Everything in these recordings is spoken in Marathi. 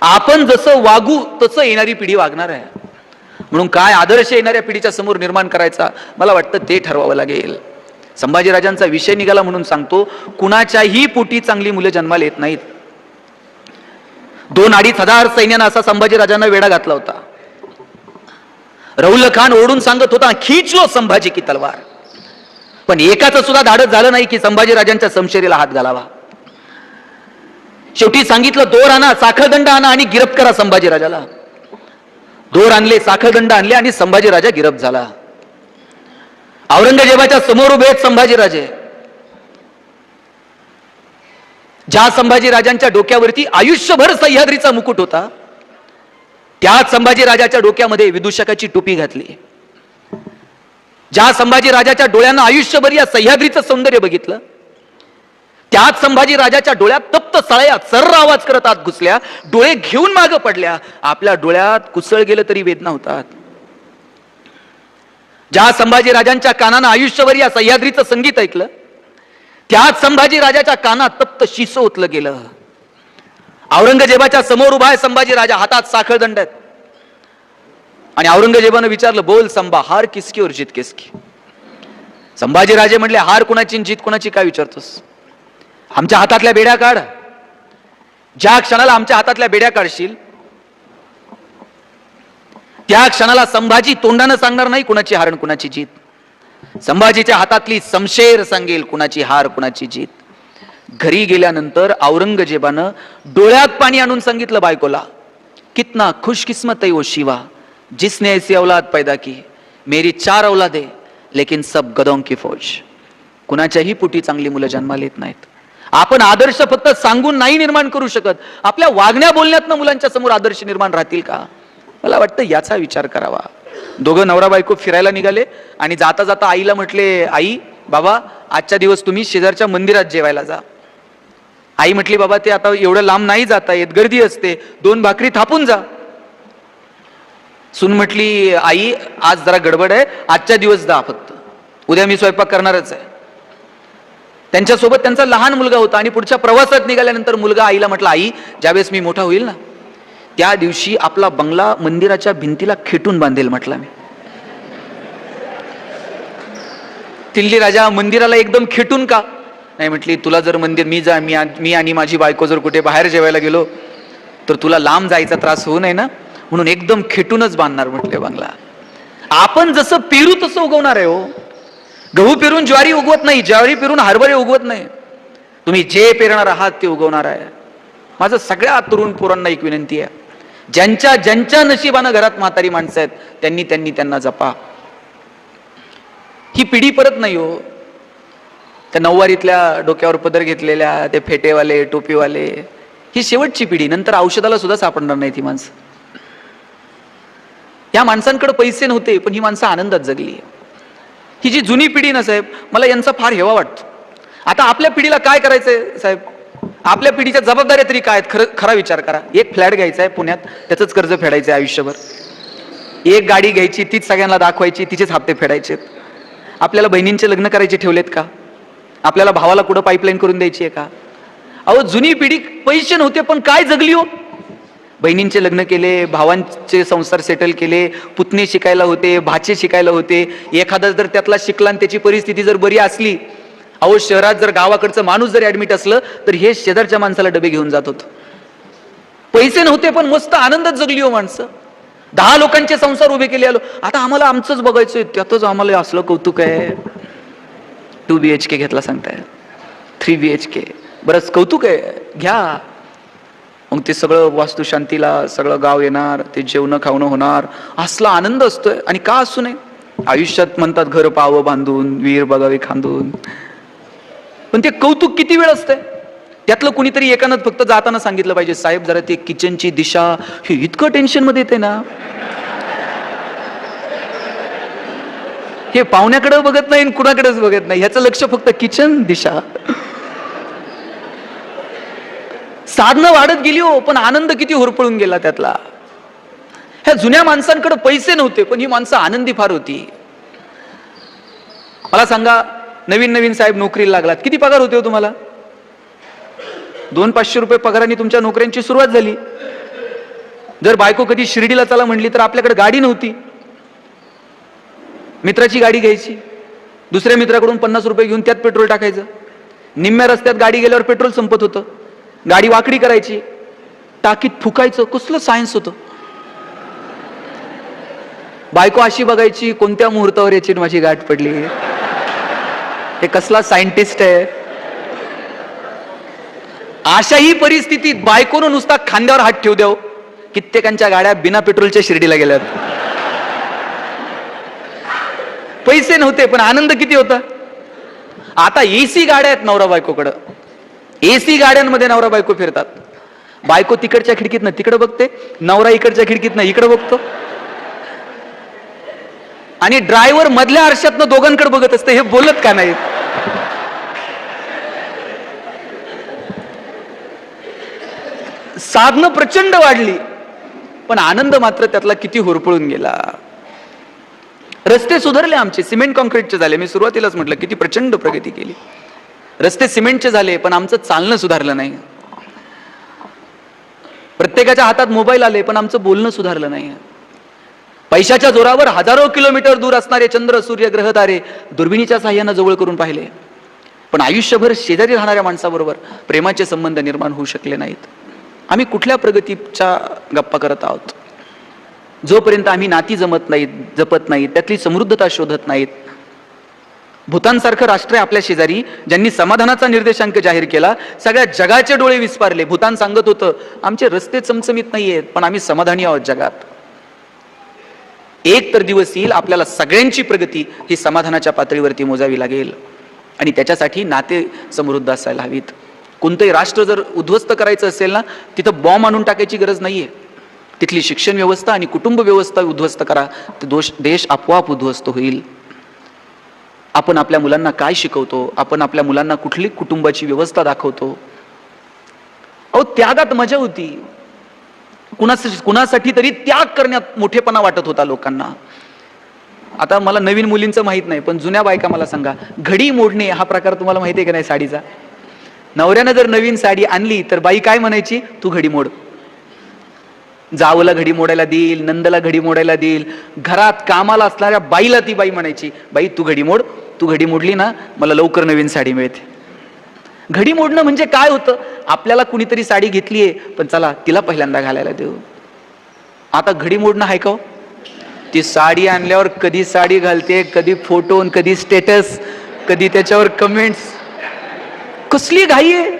आपण जसं वागू तसं येणारी पिढी वागणार आहे. म्हणून काय आदर्श येणाऱ्या पिढीच्या समोर निर्माण करायचा, मला वाटतं ते ठरवावं लागेल. संभाजीराजांचा विषय निघाला म्हणून सांगतो, कुणाच्याही पोटी चांगली मुलं जन्माला येत नाहीत. 2-2.5 हजार सैन्यानं असा संभाजीराजांना वेढा घातला होता. राहुल खान ओढून सांगत होता, खींच लो संभाजी की तलवार. पण एकाचं सुद्धा धाडस झालं नाही की संभाजीराजांच्या समशेरीला हात घालावा. शेवटी सांगितलं, दोर आणा, साखळदंड आणा आणि गिरफ्त करा संभाजीराजाला. दोर आणले, साखळदंड आणले आणि संभाजीराजा गिरफ्त झाला. औरंगजेबाच्या समोर उभे आहेत संभाजीराजे. ज्या संभाजीराजांच्या डोक्यावरती आयुष्यभर सह्याद्रीचा मुकुट होता, त्याच संभाजीराजाच्या डोक्यामध्ये विदूषकाची टोपी घातली. ज्या संभाजीराजाच्या डोळ्यांना आयुष्यभर या सह्याद्रीचं सौंदर्य बघितलं, त्याच संभाजीराजाच्या डोळ्यात तप्त सळया सर्र आवाज करत आत घुसल्या, डोळे घेऊन मागे पडल्या. आपल्या डोळ्यात कुसळ गेलं तरी वेदना होतात. ज्या संभाजीराजांच्या कानानं आयुष्यभर या सह्याद्रीचं संगीत ऐकलं, त्याच संभाजीराजाच्या कानात तप्त शिसं ओतलं गेलं. औरंगजेबाच्या समोर उभा आहे संभाजीराजा, हातात साखळदंड आहेत. आणि औरंगजेबानं विचारलं, बोल संभा, हार किसकी और जीत किसकी. संभाजीराजे म्हटले, हार कुणाची जीत कुणाची काय विचारतोस? आमच्या हातातल्या बेड्या काढ. ज्या क्षणाला आमच्या हातातल्या बेड्या काढशील, त्या क्षणाला संभाजी तोंडानं सांगणार नाही कुणाची हार कुणाची जीत. संभाजीच्या हातातली समशेर सांगेल कुणाची हार कुणाची जीत. घरी गेल्यानंतर औरंगजेबानं डोळ्यात पाणी आणून सांगितलं बायकोला, कितना खुशकिस्मत है वो शिवा जिसने ऐसी औलाद पैदा की. मेरी 4 औलादे लेकिन सब गदों की फौज. कुणाच्याही पोटी चांगली मुलं जन्माला येत नाहीत. आपण आदर्श फक्त सांगून नाही निर्माण करू शकत, आपल्या वागण्या बोलण्यातनं मुलांच्या समोर आदर्श निर्माण राहतील का? मला वाटतं याचा विचार करावा. दोघं नवरा बायको फिरायला निघाले आणि जाता जाता आईला म्हटले, आई बाबा आजच्या दिवस तुम्ही शेजारच्या मंदिरात जेवायला जा. आई म्हटली, बाबा ते आता एवढं लांब नाही जाता येत, गर्दी असते, 2 भाकरी थापून जा. सून म्हटली, आई आज जरा गडबड आहे, आजच्या दिवस जा फक्त, उद्या मी स्वयंपाक करणारच आहे. त्यांच्यासोबत त्यांचा लहान मुलगा होता आणि पुढच्या प्रवासात निघाल्यानंतर मुलगा आईला म्हटला, आई ज्यावेळेस मी मोठा होईल ना, त्या दिवशी आपला बंगला मंदिराच्या भिंतीला खेटून बांधेल म्हटला मी. तिल्ली राजा, मंदिराला एकदम खेटून का? नाही म्हटली, तुला जर मंदिर मी आणि माझी बायको जर कुठे बाहेर जेवायला गेलो तर तुला लांब जायचा त्रास होऊ नये ना, म्हणून एकदम खेटूनच बांधणार म्हटले बंगला. आपण जसं पेरू तसं उगवणार आहे हो. गहू पेरून ज्वारी उगवत नाही, ज्वारी पेरून हरभरे उगवत नाही. तुम्ही जे पेरणार आहात ते उगवणार आहे. माझं सगळ्या तरुण पोरांना एक विनंती आहे, ज्यांच्या नशिबानं घरात म्हातारी माणसं आहेत त्यांना जपा. ही पिढी परत नाही हो. त्या नऊवारीतल्या डोक्यावर पदर घेतलेल्या, ते फेटेवाले टोपीवाले, ही शेवटची पिढी. नंतर औषधाला सुद्धा सापडणार नाही ती माणसं. या माणसांकडे पैसे नव्हते पण ही माणसं आनंदात जगली. ही जी जुनी पिढी ना साहेब, मला यांचा फार हेवा वाटतो. आता आपल्या पिढीला काय करायचंय साहेब? आपल्या पिढीच्या जबाबदाऱ्या तरी काय आहेत? खरा विचार करा. एक फ्लॅट घ्यायचा आहे पुण्यात, त्याचंच कर्ज फेडायचं आहे आयुष्यभर. एक गाडी घ्यायची, तीच सगळ्यांना दाखवायची, तिचेच हप्ते फेडायचे. आपल्याला बहिणींचे लग्न करायचे ठेवलेत का? आपल्याला भावाला कुठं पाईपलाईन करून द्यायची आहे का? अहो जुनी पिढी पैसे नव्हते पण काय जगली हो. बहिणींचे लग्न केले, भावांचे संसार सेटल केले, पुतणे शिकायला होते, भाचे शिकायला होते. एखादा जर त्यातला शिकला आणि त्याची परिस्थिती जर बरी असली, अहो शहरात जर गावाकडचं माणूस जर ऍडमिट असलं तर हे शेजारच्या माणसाला डबे घेऊन जात होतं. पैसे नव्हते पण मस्त आनंदात जगली हो माणसं. 10 लोकांचे संसार उभे केले आलो. आता आम्हाला आमचंच बघायचंय, त्यातच आम्हाला असलं कौतुक आहे. 2 BHK घेतला सांगताय, 3 BHK, बरंच कौतुक आहे, घ्या. मग ते सगळं वास्तुशांतीला सगळं गाव येणार, ते जेवण खावणं होणार, असला आनंद असतोय. आणि का असू नये? आयुष्यात म्हणतात घर पाहावं बांधून, वीर बघावे खांदून. पण ते कौतुक किती वेळ असतंय? त्यातलं कुणीतरी एकानं फक्त जाताना सांगितलं पाहिजे, साहेब जरा ते किचनची दिशा, हे इतकं टेन्शन मध्ये येते ना, हे पाहुण्याकडे बघत नाही कुणाकडेच बघत नाही, ह्याचं लक्ष फक्त किचन दिशा. साधनं वाढत गेली हो पण आनंद किती होरपळून गेला त्यातला. ह्या जुन्या माणसांकडे पैसे नव्हते पण ही माणसं आनंदी फार होती. मला सांगा, नवीन साहेब नोकरीला लागलात, किती पगार होते हो तुम्हाला? 200-500 रुपये पगाराने तुमच्या नोकऱ्यांची सुरुवात झाली. जर बायको कधी शिर्डीला चला म्हणली तर आपल्याकडे गाडी नव्हती, मित्राची गाडी घ्यायची, दुसऱ्या मित्राकडून 50 रुपये घेऊन त्यात पेट्रोल टाकायचं, निम्म्या रस्त्यात गाडी गेल्यावर पेट्रोल संपत होतं, गाडी वाकडी करायची, टाकीत फुकायचं, कसलं सायन्स होतं. बायको अशी बघायची, कोणत्या मुहूर्तावर याची माझी गाठ पडली, हे कसला सायंटिस्ट आहे. अशाही परिस्थितीत बायकोनं नुसता खांद्यावर हात ठेवू द्याव, कित्येकांच्या गाड्या बिना पेट्रोलच्या शिर्डीला गेल्यात. पैसे नव्हते पण आनंद किती होता. आता एसी गाड्या आहेत नवरा बायकोकडं, एसी गाड्यांमध्ये नवरा बायको फिरतात. बायको तिकडच्या खिडकीतनं तिकडे बघते, नवरा इकडच्या खिडकीतनं इकडे बघतो, आणि ड्रायव्हर मधल्या आरशातनं दोघांकडे बघत असते, हे बोलत का नाही. साधनं प्रचंड वाढली पण आनंद मात्र त्यातला किती होरपळून गेला. रस्ते सुधारले आमचे, सिमेंट कॉन्क्रीटचे झाले. मी सुरुवातीलाच म्हटलं किती प्रचंड प्रगती केली. रस्ते सिमेंटचे झाले पण आमचं चालणं सुधारलं नाही. प्रत्येकाच्या हातात मोबाईल आले पण आमचं बोलणं सुधारलं नाही. पैशाच्या जोरावर हजारो किलोमीटर दूर असणारे चंद्र, सूर्य, ग्रह, तारे दुर्बिणीच्या साह्यानं जवळ करून पाहिले, पण आयुष्यभर शेजारी राहणाऱ्या माणसाबरोबर प्रेमाचे संबंध निर्माण होऊ शकले नाहीत. आम्ही कुठल्या प्रगतीच्या गप्पा करत आहोत? जोपर्यंत आम्ही नाती जमत नाहीत, जपत नाहीत, त्यातली समृद्धता शोधत नाहीत. भूतानसारखं राष्ट्र आहे आपल्या शेजारी, ज्यांनी समाधानाचा निर्देशांक जाहीर केला, सगळ्या जगाचे डोळे विस्पारले. भूतान सांगत होतं आमचे रस्ते चमचमीत नाहीयेत पण आम्ही समाधानी आहोत जगात. एक तर दिवस येईल आपल्याला सगळ्यांची प्रगती ही समाधानाच्या पातळीवरती मोजावी लागेल, आणि त्याच्यासाठी नाते समृद्ध असायला हवीत. कोणतंही राष्ट्र जर उद्ध्वस्त करायचं असेल ना, तिथं बॉम्ब आणून टाकायची गरज नाहीये. तिथली शिक्षण व्यवस्था आणि कुटुंब व्यवस्था उद्ध्वस्त करा, तर देश आपोआप उद्ध्वस्त होईल. आपण आपल्या मुलांना काय शिकवतो, आपण आपल्या मुलांना कुठली कुटुंबाची व्यवस्था दाखवतो. अहो त्यागात मजा होती. कुणासाठी तरी त्याग करण्यात मोठेपणा वाटत होता लोकांना. आता मला नवीन मुलींचं माहित नाही पण जुन्या बायका मला सांगा, घडी मोडणे हा प्रकार तुम्हाला माहिती आहे का नाही साडीचा? नवऱ्यानं जर नवीन साडी आणली तर बाई काय म्हणायची? तू घडी मोड. जावला घडी मोडायला देईल, नंदला घडी मोडायला देईल, घरात कामाला असणाऱ्या बाईला ती बाई म्हणायची, बाई तू घडी मोड, तू घडी मोडली ना मला लवकर नवीन साडी मिळते. घडी मोडणं म्हणजे काय होतं? आपल्याला कुणीतरी साडी घेतलीये पण चला तिला पहिल्यांदा घालायला देऊ. आता घडी मोडणं आहे का हो? ती साडी आणल्यावर कधी साडी घालते, कधी फोटो, कधी स्टेटस, कधी त्याच्यावर कमेंट्स, कसली घाई आहे.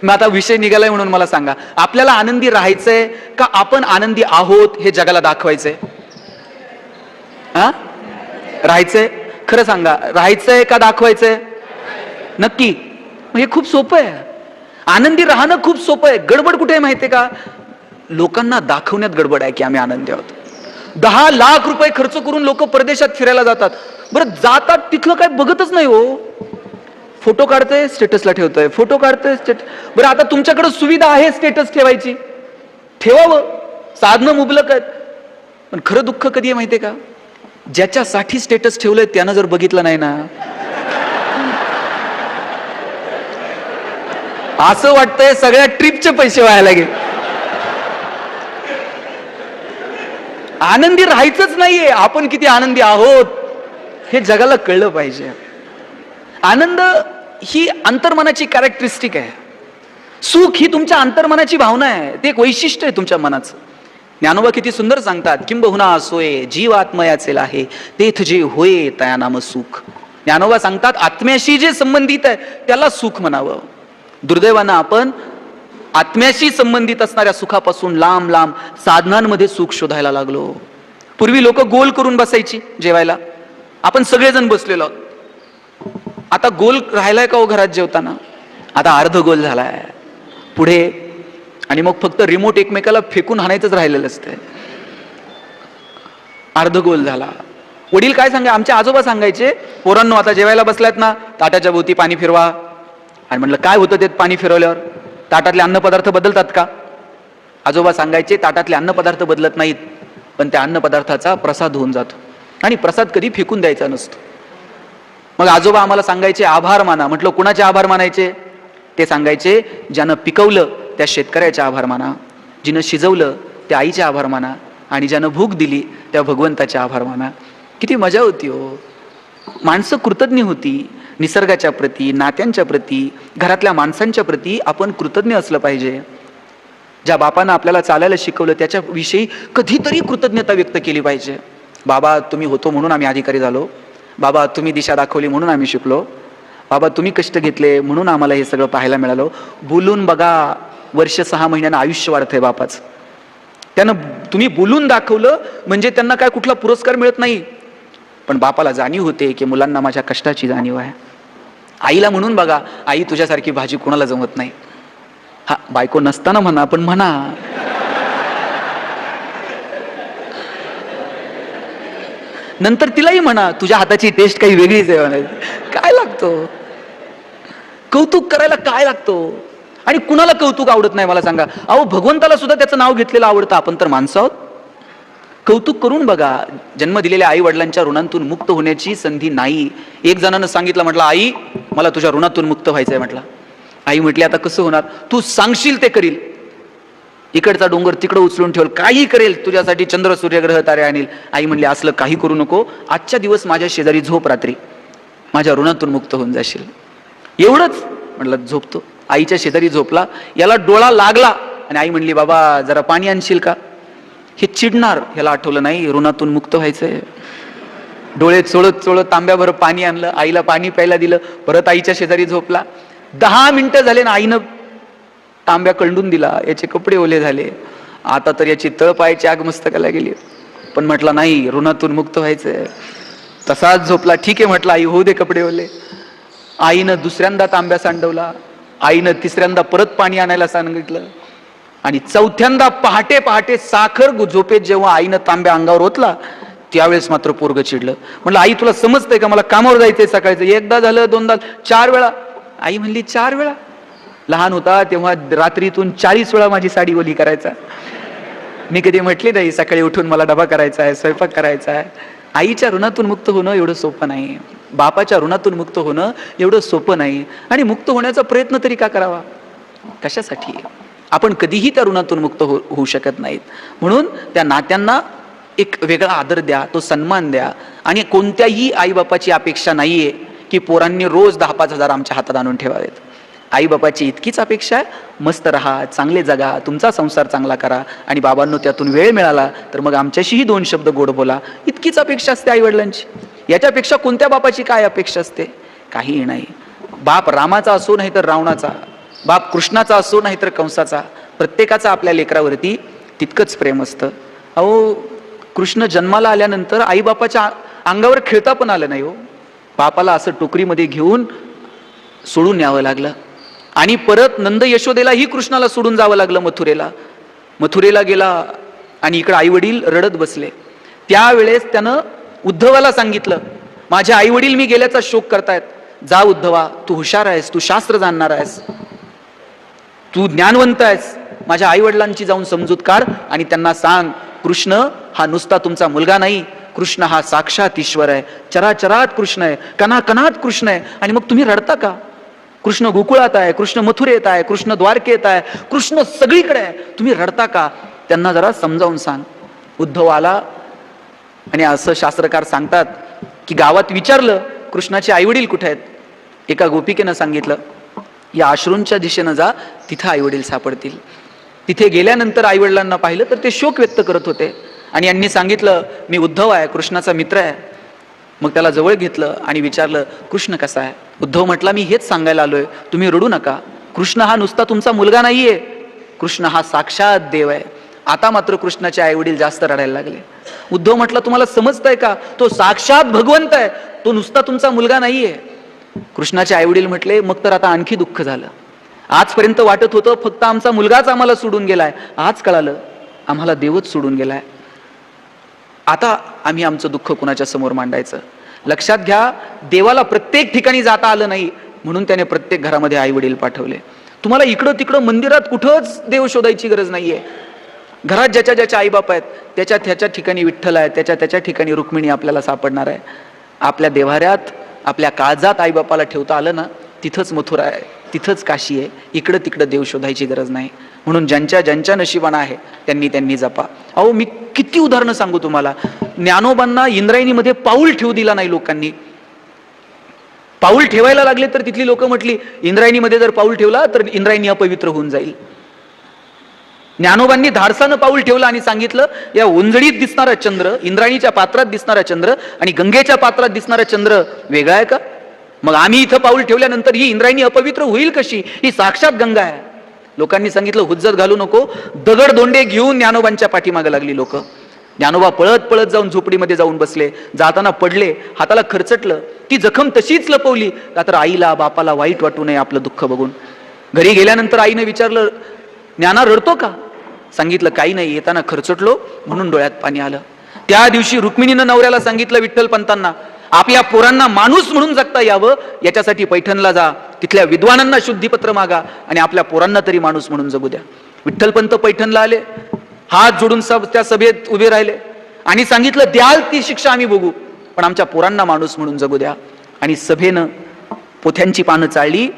मग आता विषय निघालाय म्हणून मला सांगा, आपल्याला आनंदी राहायचंय का आपण आनंदी आहोत हे जगाला दाखवायचंय? राहायचंय? खरं सांगा, राहायचंय का दाखवायचंय? नक्की. हे खूप सोपं आहे. आनंदी राहणं खूप सोपं आहे. गडबड कुठे आहे माहितीये का? लोकांना दाखवण्यात गडबड आहे की आम्ही आनंदी आहोत. 10 लाख रुपये खर्च करून लोक परदेशात फिरायला जातात. बरं जातात तिथलं काय बघतच नाही हो. फोटो काढतंय स्टेटसला ठेवतोय, फोटो काढतोय बरं आता तुमच्याकडे सुविधा आहे स्टेटस ठेवायची, ठेवावं, साधनं मुबलक आहेत. पण खरं दुःख कधी आहे माहितीये का? ज्याच्यासाठी स्टेटस ठेवलंय त्यानं जर बघितलं नाही ना, असं वाटतंय सगळ्या ट्रिपचे पैसे व्हायला गेले. आनंदी राहायचंच नाहीये. आपण किती आनंदी आहोत हे जगाला कळलं पाहिजे. आनंद ही अंतर्मनाची कॅरेक्टरिस्टिक आहे. सुख ही तुमच्या अंतर्मनाची भावना आहे, ते एक वैशिष्ट्य आहे तुमच्या मनाचं. ज्ञानोबा किती सुंदर सांगतात, किंबहुना सोय जीव आत्मयाचे आहे तेथ जे होय तया नाम सुख. ज्ञानोबा सांगतात आत्म्याशी जे संबंधित आहे त्याला सुख म्हणावं. दुर्दैवानं आपण आत्म्याशी संबंधित असणाऱ्या सुखापासून लांब लांब साधनांमध्ये सुख शोधायला लागलो. पूर्वी लोक गोल करून बसायची जेवायला, आपण सगळेजण बसलेलो आहोत. आता गोल राहिलाय का हो घरात जेवताना? आता अर्ध गोल झालाय पुढे, आणि मग फक्त रिमोट एकमेकाला फेकून हाणायचंच राहिलेलं असतंय. अर्ध गोल झाला. वडील काय सांगा, आमचे आजोबा सांगायचे, पोरांनो आता जेवायला बसलायत ना ताटाच्या भोवती पाणी फिरवा. आणि म्हटलं काय होतं ते पाणी फिरवल्यावर? ताटातले अन्नपदार्थ बदलतात का? आजोबा सांगायचे ताटातले अन्नपदार्थ बदलत नाहीत, पण त्या अन्नपदार्थाचा प्रसाद होऊन जातो, आणि प्रसाद कधी फेकून द्यायचा नसतो. मग आजोबा आम्हाला सांगायचे आभार माना. म्हटलं कुणाचे आभार मानायचे? ते सांगायचे ज्यानं पिकवलं त्या शेतकऱ्याचे आभार माना, जिनं शिजवलं त्या आईचे आभार माना, आणि ज्यानं भूक दिली त्या भगवंताचे आभार माना. किती मजा होती हो. माणसं कृतज्ञ होती. निसर्गाच्या प्रती, नात्यांच्या प्रती, घरातल्या माणसांच्या प्रती आपण कृतज्ञ असलं पाहिजे. ज्या बापानं आपल्याला चालायला शिकवलं त्याच्याविषयी कधीतरी कृतज्ञता व्यक्त केली पाहिजे. बाबा तुम्ही होतो म्हणून आम्ही अधिकारी झालो, बाबा तुम्ही दिशा दाखवली म्हणून आम्ही शिकलो, बाबा तुम्ही कष्ट घेतले म्हणून आम्हाला हे सगळं पाहायला मिळालं. बोलून बघा, वर्ष 6 महिन्यानं आयुष्य वाढतंय बापाचं. त्यानं तुम्ही बोलून दाखवलं म्हणजे त्यांना काय कुठला पुरस्कार मिळत नाही, पण बापाला जाणीव होते की मुलांना माझ्या कष्टाची जाणीव आहे. आईला म्हणून बघा, आई तुझ्यासारखी भाजी कोणाला जमत नाही. हा, बायको नसताना म्हणा, पण म्हणा. नंतर तिलाही म्हणा, तुझ्या हाताची टेस्ट काही वेगळीच आहे म्हणायची. काय लागतो कौतुक करायला, काय लागतो? आणि कुणाला कौतुक आवडत नाही मला सांगा? अहो भगवंताला सुद्धा त्याचं नाव घेतलेलं आवडतं, आपण तर माणसं आहोत. कौतुक करून बघा. जन्म दिलेल्या आई वडिलांच्या ऋणातून मुक्त होण्याची संधी नाही. एक जणानं सांगितलं, म्हटलं आई मला तुझ्या ऋणातून मुक्त व्हायचंय. म्हटलं आई म्हटली आता कसं होणार? तू सांगशील ते करील. इकडचा डोंगर तिकडं उचलून ठेवल, काही करेल तुझ्यासाठी, चंद्र सूर्य ग्रह तारे आणील. आई म्हणली असलं काही करू नको, आजच्या दिवस माझ्या शेजारी झोप, रात्री माझ्या ऋणातून मुक्त होऊन जाशील. एवढंच म्हटलं, झोपतो. आईच्या शेजारी झोपला. याला डोळा लागला आणि आई म्हणली बाबा जरा पाणी आणशील का? हे चिडणार. ह्याला आठवलं नाही ऋणातून मुक्त व्हायचंय. डोळे चोळत चोळत तांब्याभर पाणी आणलं, आईला पाणी प्यायला दिलं. परत आईच्या शेजारी झोपला. 10 मिनिटं झाले ना आईनं तांब्या कळंडून दिला. याचे कपडे ओले झाले. आता तर याची तळपायाची आग मस्तकाला गेली. पण म्हटलं नाही, ऋणातून मुक्त व्हायचंय. तसाच झोपला. ठीक आहे म्हटलं आई, होऊ दे कपडे ओले. आईनं दुसऱ्यांदा तांब्या सांडवला. आईनं तिसऱ्यांदा परत पाणी आणायला सांगितलं. आणि चौथ्यांदा पहाटे पहाटे साखर झोपेत जेव्हा आईनं तांब्या अंगावर ओतला, त्यावेळेस मात्र पोरग चिडलं. म्हटलं आई तुला समजतंय का, मला कामावर जायचंय सकाळचं. एकदा झालं, दोनदा, 4 वेळा. आई म्हणली 4 वेळा? लहान होता तेव्हा रात्रीतून 40 वेळा माझी साडी ओली करायचा. मी कधी म्हटले नाही सकाळी उठून मला डबा करायचा आहे, स्वयंपाक करायचा आहे. आईच्या ऋणातून मुक्त होणं एवढं सोपं नाही. बापाच्या ऋणातून मुक्त होणं एवढं सोपं नाही. आणि मुक्त होण्याचा प्रयत्न तरी का करावा? कशासाठी? आपण कधीही त्या ऋणातून मुक्त होऊ शकत नाहीत. म्हणून त्या नात्यांना एक वेगळा आदर द्या, तो सन्मान द्या. आणि कोणत्याही आईबापाची अपेक्षा नाहीये की पोरांनी रोज 10-5 हजार आमच्या हातात आणून ठेवावेत. आईबापाची इतकीच अपेक्षा आहे, मस्त राहा, चांगले जगा, तुमचा संसार चांगला करा. आणि बाबांनो त्यातून वेळ मिळाला तर मग आमच्याशीही 2 शब्द गोड बोला. इतकीच अपेक्षा असते आई वडिलांची. याच्यापेक्षा कोणत्या बापाची काय अपेक्षा असते? काहीही नाही. बाप रामाचा असो नाही तर रावणाचा, बाप कृष्णाचा असो नाही तर कंसाचा, प्रत्येकाचा आपल्या लेकरावरती तितकंच प्रेम असतं. अहो कृष्ण जन्माला आल्यानंतर आईबापाच्या अंगावर खेळता पण आलं नाही हो. बापाला असं टोकरीमध्ये घेऊन सोडून यावं लागलं. आणि परत नंद यशोदेलाही कृष्णाला सोडून जावं लागलं मथुरेला. मथुरेला गेला आणि इकडे आई वडील रडत बसले. त्यावेळेस त्यानं उद्धवाला सांगितलं, माझे आई वडील मी गेल्याचा शोक करतायत. जा उद्धवा, तू हुशार आहेस, तू शास्त्र जाणणार आहेस, तू ज्ञानवंत आहेस. माझ्या आई वडिलांची जाऊन समजूत काढ आणि त्यांना सांग कृष्ण हा नुसता तुमचा मुलगा नाही, कृष्ण हा साक्षात ईश्वर आहे, चराचरात कृष्ण आहे, कणाकणात कृष्ण आहे. आणि मग तुम्ही रडता का? कृष्ण गोकुळात आहे, कृष्ण मथुरेत आहे, कृष्ण द्वारकेत आहे, कृष्ण सगळीकडे आहे, तुम्ही रडता का? त्यांना जरा समजावून सांग. उद्धव आला आणि असं शास्त्रकार सांगतात की गावात विचारलं कृष्णाचे आई वडील कुठे आहेत. एका गोपिकेनं सांगितलं या आश्रूंच्या दिशेनं जा, तिथं आई वडील सापडतील. तिथे गेल्यानंतर आई वडिलांना पाहिलं तर ते शोक व्यक्त करत होते. आणि यांनी सांगितलं मी उद्धव आहे, कृष्णाचा मित्र आहे. मग त्याला जवळ घेतलं आणि विचारलं कृष्ण कसा आहे. उद्धव म्हटला मी हेच सांगायला आलोय, तुम्ही रडू नका. कृष्ण हा नुसता तुमचा मुलगा नाहीये, कृष्ण हा साक्षात देव आहे. आता मात्र कृष्णाचे आई वडील जास्त रडायला लागले. उद्धव म्हटला तुम्हाला समजतंय का, तो साक्षात भगवंत आहे, तो नुसता तुमचा मुलगा नाहीये. कृष्णाचे आई वडील म्हटले मग तर आता आणखी दुःख झालं. आजपर्यंत वाटत होतं फक्त आमचा मुलगाच आम्हाला सोडून गेलाय, आज कळालं आम्हाला देवच सोडून गेलाय. आता आम्ही आमचं दुःख कुणाच्या समोर मांडायचं? लक्षात घ्या, देवाला प्रत्येक ठिकाणी जाता आलं नाही म्हणून त्याने प्रत्येक घरामध्ये आई वडील पाठवले. तुम्हाला इकडं तिकडं मंदिरात कुठंच देव शोधायची गरज नाहीये. घरात ज्याच्या ज्याच्या आईबाप आहेत त्याच्या त्याच्या ठिकाणी विठ्ठल आहे, त्याच्या त्याच्या ठिकाणी रुक्मिणी आपल्याला सापडणार आहे. आपल्या देव्हाऱ्यात आपल्या काळजात आईबापाला ठेवता आलं ना, तिथंच मथुरा आहे, तिथंच काशी आहे. इकडं तिकडं देव शोधायची गरज नाही. म्हणून ज्यांच्या ज्यांच्या नशिबानं आहे त्यांनी त्यांनी जपा. अहो मी किती उदाहरणं सांगू तुम्हाला. ज्ञानोबांना इंद्रायणीमध्ये पाऊल ठेवू दिला नाही लोकांनी. पाऊल ठेवायला लागले तर तिथली लोक म्हटली इंद्रायणीमध्ये जर पाऊल ठेवला तर इंद्रायणी अपवित्र होऊन जाईल. ज्ञानोबांनी धाडसानं पाऊल ठेवलं आणि सांगितलं या उंजळीत दिसणारा चंद्र, इंद्रायणीच्या पात्रात दिसणारा चंद्र आणि गंगेच्या पात्रात दिसणारा चंद्र वेगळा आहे का? मग आम्ही इथं पाऊल ठेवल्यानंतर ही इंद्रायणी अपवित्र होईल कशी? ही साक्षात गंगा आहे. लोकांनी सांगितलं हुज्जत घालू नको. दगड दोंडे घेऊन ज्ञानोबांच्या पाठीमागे लागली लोक. ज्ञानोबा पळत पळत जाऊन झोपडीमध्ये जाऊन बसले. जाताना पडले, हाताला खरचटलं. ती जखम तशीच लपवली का तर आईला बापाला वाईट वाटू नये आपलं दुःख बघून. घरी गेल्यानंतर आईने विचारलं ज्ञाना रडतो का? सांगितलं काही नाही, येताना खरचटलो म्हणून डोळ्यात पाणी आलं. त्या दिवशी रुक्मिणीनं नवऱ्याला सांगितलं विठ्ठल पंतांना आपल्या पोरांना माणूस म्हणून जगता यावं याच्यासाठी पैठणला जा, तिथल्या विद्वानांना शुद्धीपत्र मागा आणि आपल्या पोरांना तरी माणूस म्हणून जगू द्या. विठ्ठल पंत पैठणला आले, हात जोडून त्या सभेत उभे राहिले आणि सांगितलं द्याल ती शिक्षा आम्ही बघू पण आमच्या पोरांना माणूस म्हणून जगू द्या. आणि सभेनं पोथ्यांची पानं चाळली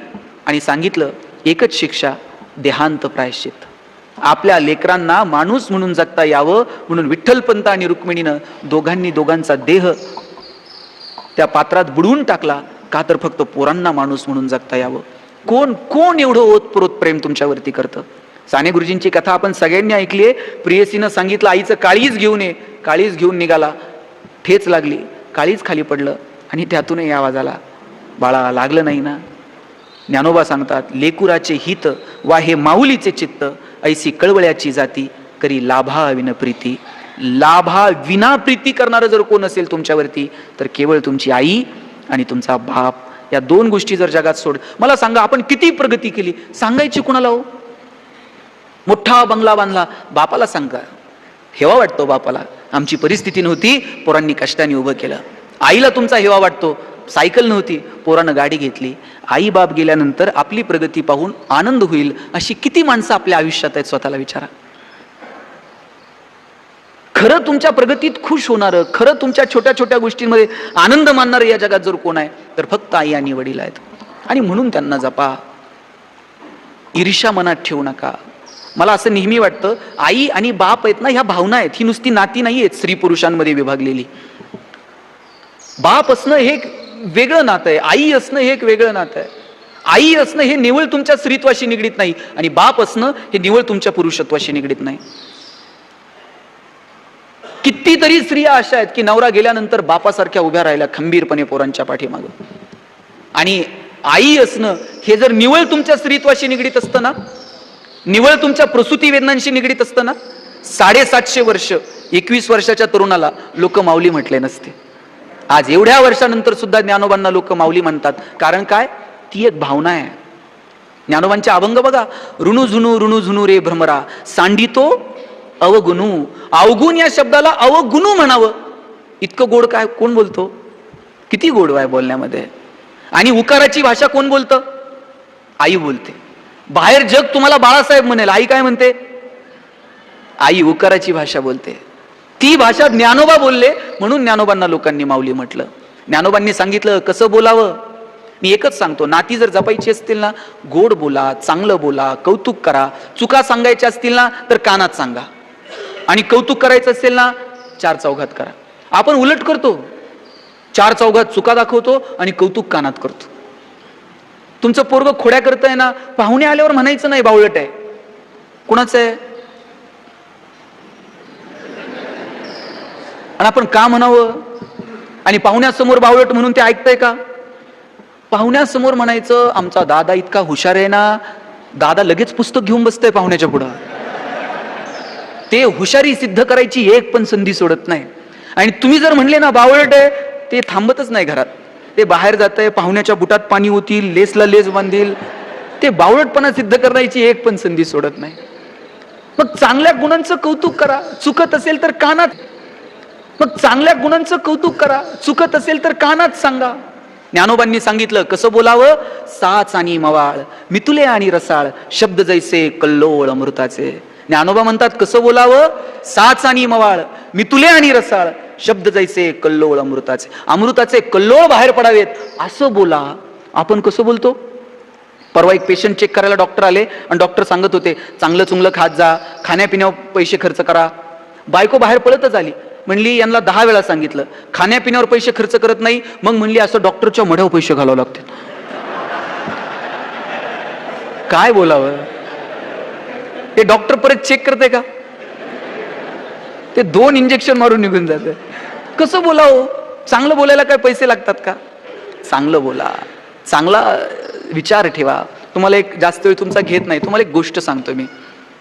आणि सांगितलं एकच शिक्षा, देहांत प्रायश्चित. आपल्या लेकरांना माणूस म्हणून जगता यावं म्हणून विठ्ठलपंत आणि रुक्मिणीनं दोघांनी दोघांचा देह त्या पात्रात बुडवून टाकला का तर फक्त पोरांना माणूस म्हणून जगता यावं. कोण कोण एवढं ओतप्रोत प्रेम तुमच्यावरती करतं? साने गुरुजींची कथा आपण सगळ्यांनी ऐकली आहे. प्रियसीनं सांगितलं आईचं काळीज घेऊन ये. काळीज घेऊन निघाला, ठेच लागली, काळीज खाली पडलं आणि त्यातूनही आवाज आला बाळा लागलं नाही ना. ज्ञानोबा सांगतात लेकुराचे हित वा हे माऊलीचे चित्त ऐसी कळवळ्याची जाती करी लाभा विन प्रीती. लाभा विना प्रीती करणारं जर कोण असेल तुमच्यावरती तर केवळ तुमची आई आणि तुमचा बाप. या दोन गोष्टी जर जगात सोड. मला सांगा आपण किती प्रगती केली, सांगायची कुणाला हो? मोठा बंगला बांधला, बापाला सांगा, हेवा वाटतो बापाला आमची परिस्थिती नव्हती पोरांनी कष्टाने उभं केलं. आईला तुमचा हेवा वाटतो, सायकल नव्हती पोरानं गाडी घेतली. आई बाप गेल्यानंतर आपली प्रगती पाहून आनंद होईल अशी किती माणसं आपल्या आयुष्यात आहेत स्वतःला विचारा. खरं तुमच्या प्रगतीत खुश होणारं, खरं तुमच्या छोट्या छोट्या गोष्टींमध्ये आनंद मानणारं या जगात जर कोण आहे तर फक्त आई आणि वडील आहेत. आणि म्हणून त्यांना जपा, ईर्ष्या मनात ठेवू नका. मला असं नेहमी वाटतं आई आणि बाप आहेत ना ह्या भावना आहेत, ही नुसती नाती नाही आहेत स्त्री पुरुषांमध्ये विभागलेली. बाप असणं हे एक वेगळं नातं आहे, आई असणं हे एक वेगळं नातं आहे. आई असणं हे निवळ तुमच्या स्त्रीत्वाशी निगडीत नाही आणि बाप असणं हे निवळ तुमच्या पुरुषत्वाशी निगडीत नाही. कितीतरी स्त्रिया अशा आहेत की नवरा गेल्यानंतर बापासारख्या उभ्या राहिल्या खंबीरपणे पोरांच्या पाठीमागं. आणि आई असणं हे जर निवळ तुमच्या स्त्रीत्वाशी निगडीत असतं ना, निवळ तुमच्या प्रसूती वेदनांशी निगडीत असतं ना, 750 वर्ष 21 वर्षाच्या तरुणाला लोक माऊली म्हटले नसते. आज एवढ्या वर्षानंतर सुद्धा ज्ञानोबांना लोक माऊली म्हणतात. कारण काय? ती एक भावना आहे. ज्ञानोबांचे अभंग बघा, ऋणू झुनू रे भ्रमरा सांडितो अवगुणू. अवगुण या शब्दाला अवगुणू म्हणावं इतकं गोड काय कोण बोलतो? किती गोड आहे बोलण्यामध्ये. आणि उकाराची भाषा कोण बोलतं? आई बोलते. बाहेर जग तुम्हाला बाळासाहेब म्हणेल, आई काय म्हणते? आई उकाराची भाषा बोलते. ती भाषा ज्ञानोबा बोलले म्हणून ज्ञानोबांना लोकांनी माऊली म्हटलं. ज्ञानोबांनी सांगितलं कसं बोलावं. मी एकच सांगतो, नाती जर जपायची असतील ना गोड बोला, चांगलं बोला, कौतुक करा. चुका सांगायच्या असतील ना तर कानात सांगा आणि कौतुक करायचं असेल ना 4 चौघात करा. आपण उलट करतो, 4 चौघात चुका दाखवतो आणि कौतुक कानात करतो. तुमचं पोरग खोड्या करतंय ना, पाहुणे आल्यावर म्हणायचं नाही बावळट आहे. कुणाचं आहे? आणि आपण का म्हणावं? आणि पाहुण्यासमोर बावळट म्हणून ते ऐकतंय का? पाहुण्यासमोर म्हणायचं आमचा दादा इतका हुशार आहे ना, दादा लगेच पुस्तक घेऊन बसतंय पाहुण्याच्या पुढं. ते हुशारी सिद्ध करायची एक पण संधी सोडत नाही. आणि तुम्ही जर म्हणले ना बावळट आहे, ते थांबतच नाही घरात. ते बाहेर जातंय, पाहुण्याच्या बुटात पाणी होतील, लेसला लेस बांधील. ते बावळटपणा सिद्ध करायची एक पण संधी सोडत नाही. मग चांगल्या गुणांचं कौतुक करा, चुकत असेल तर कानात. मग चांगल्या गुणांचं कौतुक करा, चुकत असेल तर कानात सांगा. ज्ञानोबांनी सांगितलं कसं बोलावं. साच आणि मवाळ मितुले आणि रसाळ शब्द जैसे कल्लोळ अमृताचे. ज्ञानोबा म्हणतात कसं बोलावं. साच आणि मवाळ मितुले आणि रसाळ शब्द जैसे कल्लोळ अमृताचे. अमृताचे कल्लोळ बाहेर पडावेत असं बोला. आपण कसं बोलतो? परवा एक पेशंट चेक करायला डॉक्टर आले आणि डॉक्टर सांगत होते चांगलं चुंगलं खात जा, खाण्यापिण्यावर पैसे खर्च करा. बायको बाहेर पळतच आली, म्हणली यांना 10 वेळा सांगितलं खाण्यापिण्यावर पैसे खर्च करत नाही, मग म्हणली असं डॉक्टरच्या मढ्यावर पैसे घालावं लागतील. काय बोलावं, ते डॉक्टर परत चेक करते का? ते 2 इंजेक्शन मारून निघून जाते. कसं बोलावं? चांगलं बोलायला काय पैसे लागतात का? चांगलं बोला, चांगला विचार ठेवा. तुम्हाला एक जास्त वेळ तुमचा घेत नाही, तुम्हाला एक गोष्ट सांगतो मी,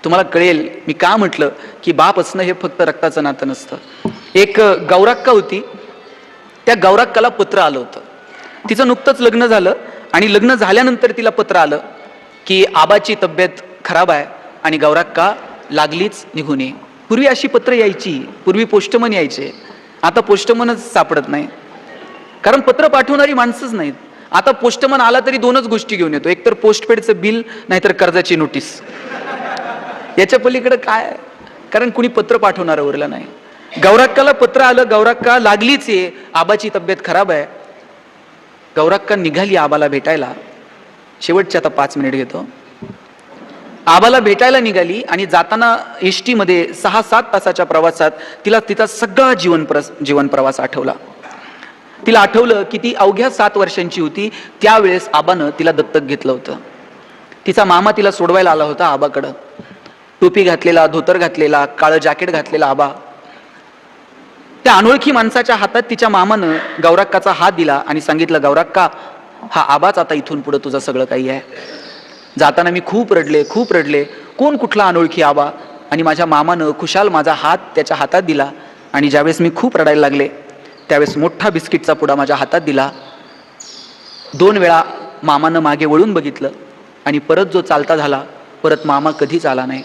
तुम्हाला कळेल मी का म्हटलं की बाप असणं हे फक्त रक्ताचं नातं नसतं. एक गौराक्का होती, त्या गौराक्काला पत्र आलं होतं. तिचं नुकतंच लग्न झालं आणि लग्न झाल्यानंतर तिला पत्र आलं की आबाची तब्येत खराब आहे आणि गौराक्का लागलीच निघून ये. पूर्वी अशी पत्र यायची, पूर्वी पोस्टमन यायचे, आता पोस्टमनच सापडत नाही, कारण पत्र पाठवणारी माणसंच नाहीत. आता पोस्टमन आला तरी 2च गोष्टी घेऊन येतो, एक तर पोस्टपेडचं बिल, नाहीतर कर्जाची नोटीस. याच्या पलीकडे काय? कारण कुणी पत्र पाठवणार उरलं नाही. गौराक्काला पत्र आलं, गौराक्का लागलीच आहे, आबाची तब्येत खराब आहे. गौराक्का निघाली आबाला भेटायला. शेवटचे आता 5 मिनिट घेतो. आबाला भेटायला निघाली आणि जाताना एसटी मध्ये 6-7 तासाच्या प्रवासात तिला तिचा सगळा जीवन प्रवास आठवला. तिला आठवलं की ती अवघ्या 7 वर्षांची होती, त्यावेळेस आबानं तिला दत्तक घेतलं होतं. तिचा मामा तिला सोडवायला आला होता आबाकडं. टोपी घातलेला, धोतर घातलेला, काळं जॅकेट घातलेला आबा. त्या अनोळखी माणसाच्या हातात तिच्या मामानं गौराक्काचा हात दिला आणि सांगितलं, गौराक्का, हा आबाच आता इथून पुढे तुझं सगळं काही आहे. जाताना मी खूप रडले. कोण कुठला अनोळखी आबा? आणि माझ्या मामानं खुशाल माझा हात त्याच्या हातात दिला आणि ज्यावेळेस मी खूप रडायला लागले त्यावेळेस मोठा बिस्किटचा पुडा माझ्या हातात दिला. 2 वेळा मामानं मागे वळून बघितलं आणि परत जो चालता झाला, परत मामा कधीच आला नाही.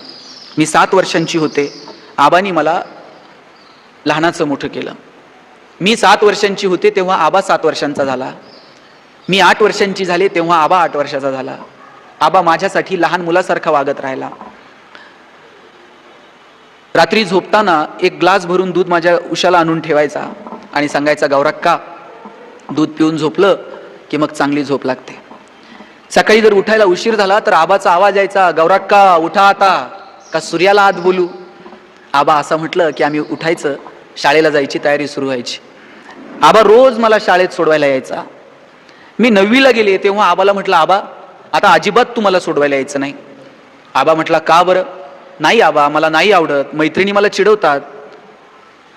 मी 7 वर्षांची होते, आबानी मला लहानाचं मोठं केलं. मी 7 वर्षांची होते तेव्हा आबा 7 वर्षांचा झाला. मी 8 वर्षांची झाले तेव्हा आबा 8 वर्षाचा झाला. आबा माझ्यासाठी लहान मुलासारखा वागत राहिला. रात्री झोपताना एक ग्लास भरून दूध माझ्या उशाला आणून ठेवायचा आणि सांगायचा, गौराक्का, दूध पिऊन झोपलं की मग चांगली झोप लागते. सकाळी जर उठायला उशीर झाला तर आबाचा आवाज यायचा, गौराक्का उठा आता, का सूर्याला आत बोलू? आबा असं म्हटलं की आम्ही उठायचं, शाळेला जायची तयारी सुरू व्हायची. आबा रोज मला शाळेत सोडवायला यायचा. मी 9वीला गेले तेव्हा आबाला म्हटलं, आबा आता अजिबात तुम्हाला सोडवायला यायचं नाही. आबा म्हटला, का बरं? नाही आबा, मला नाही आवडत, मैत्रिणी मला चिडवतात,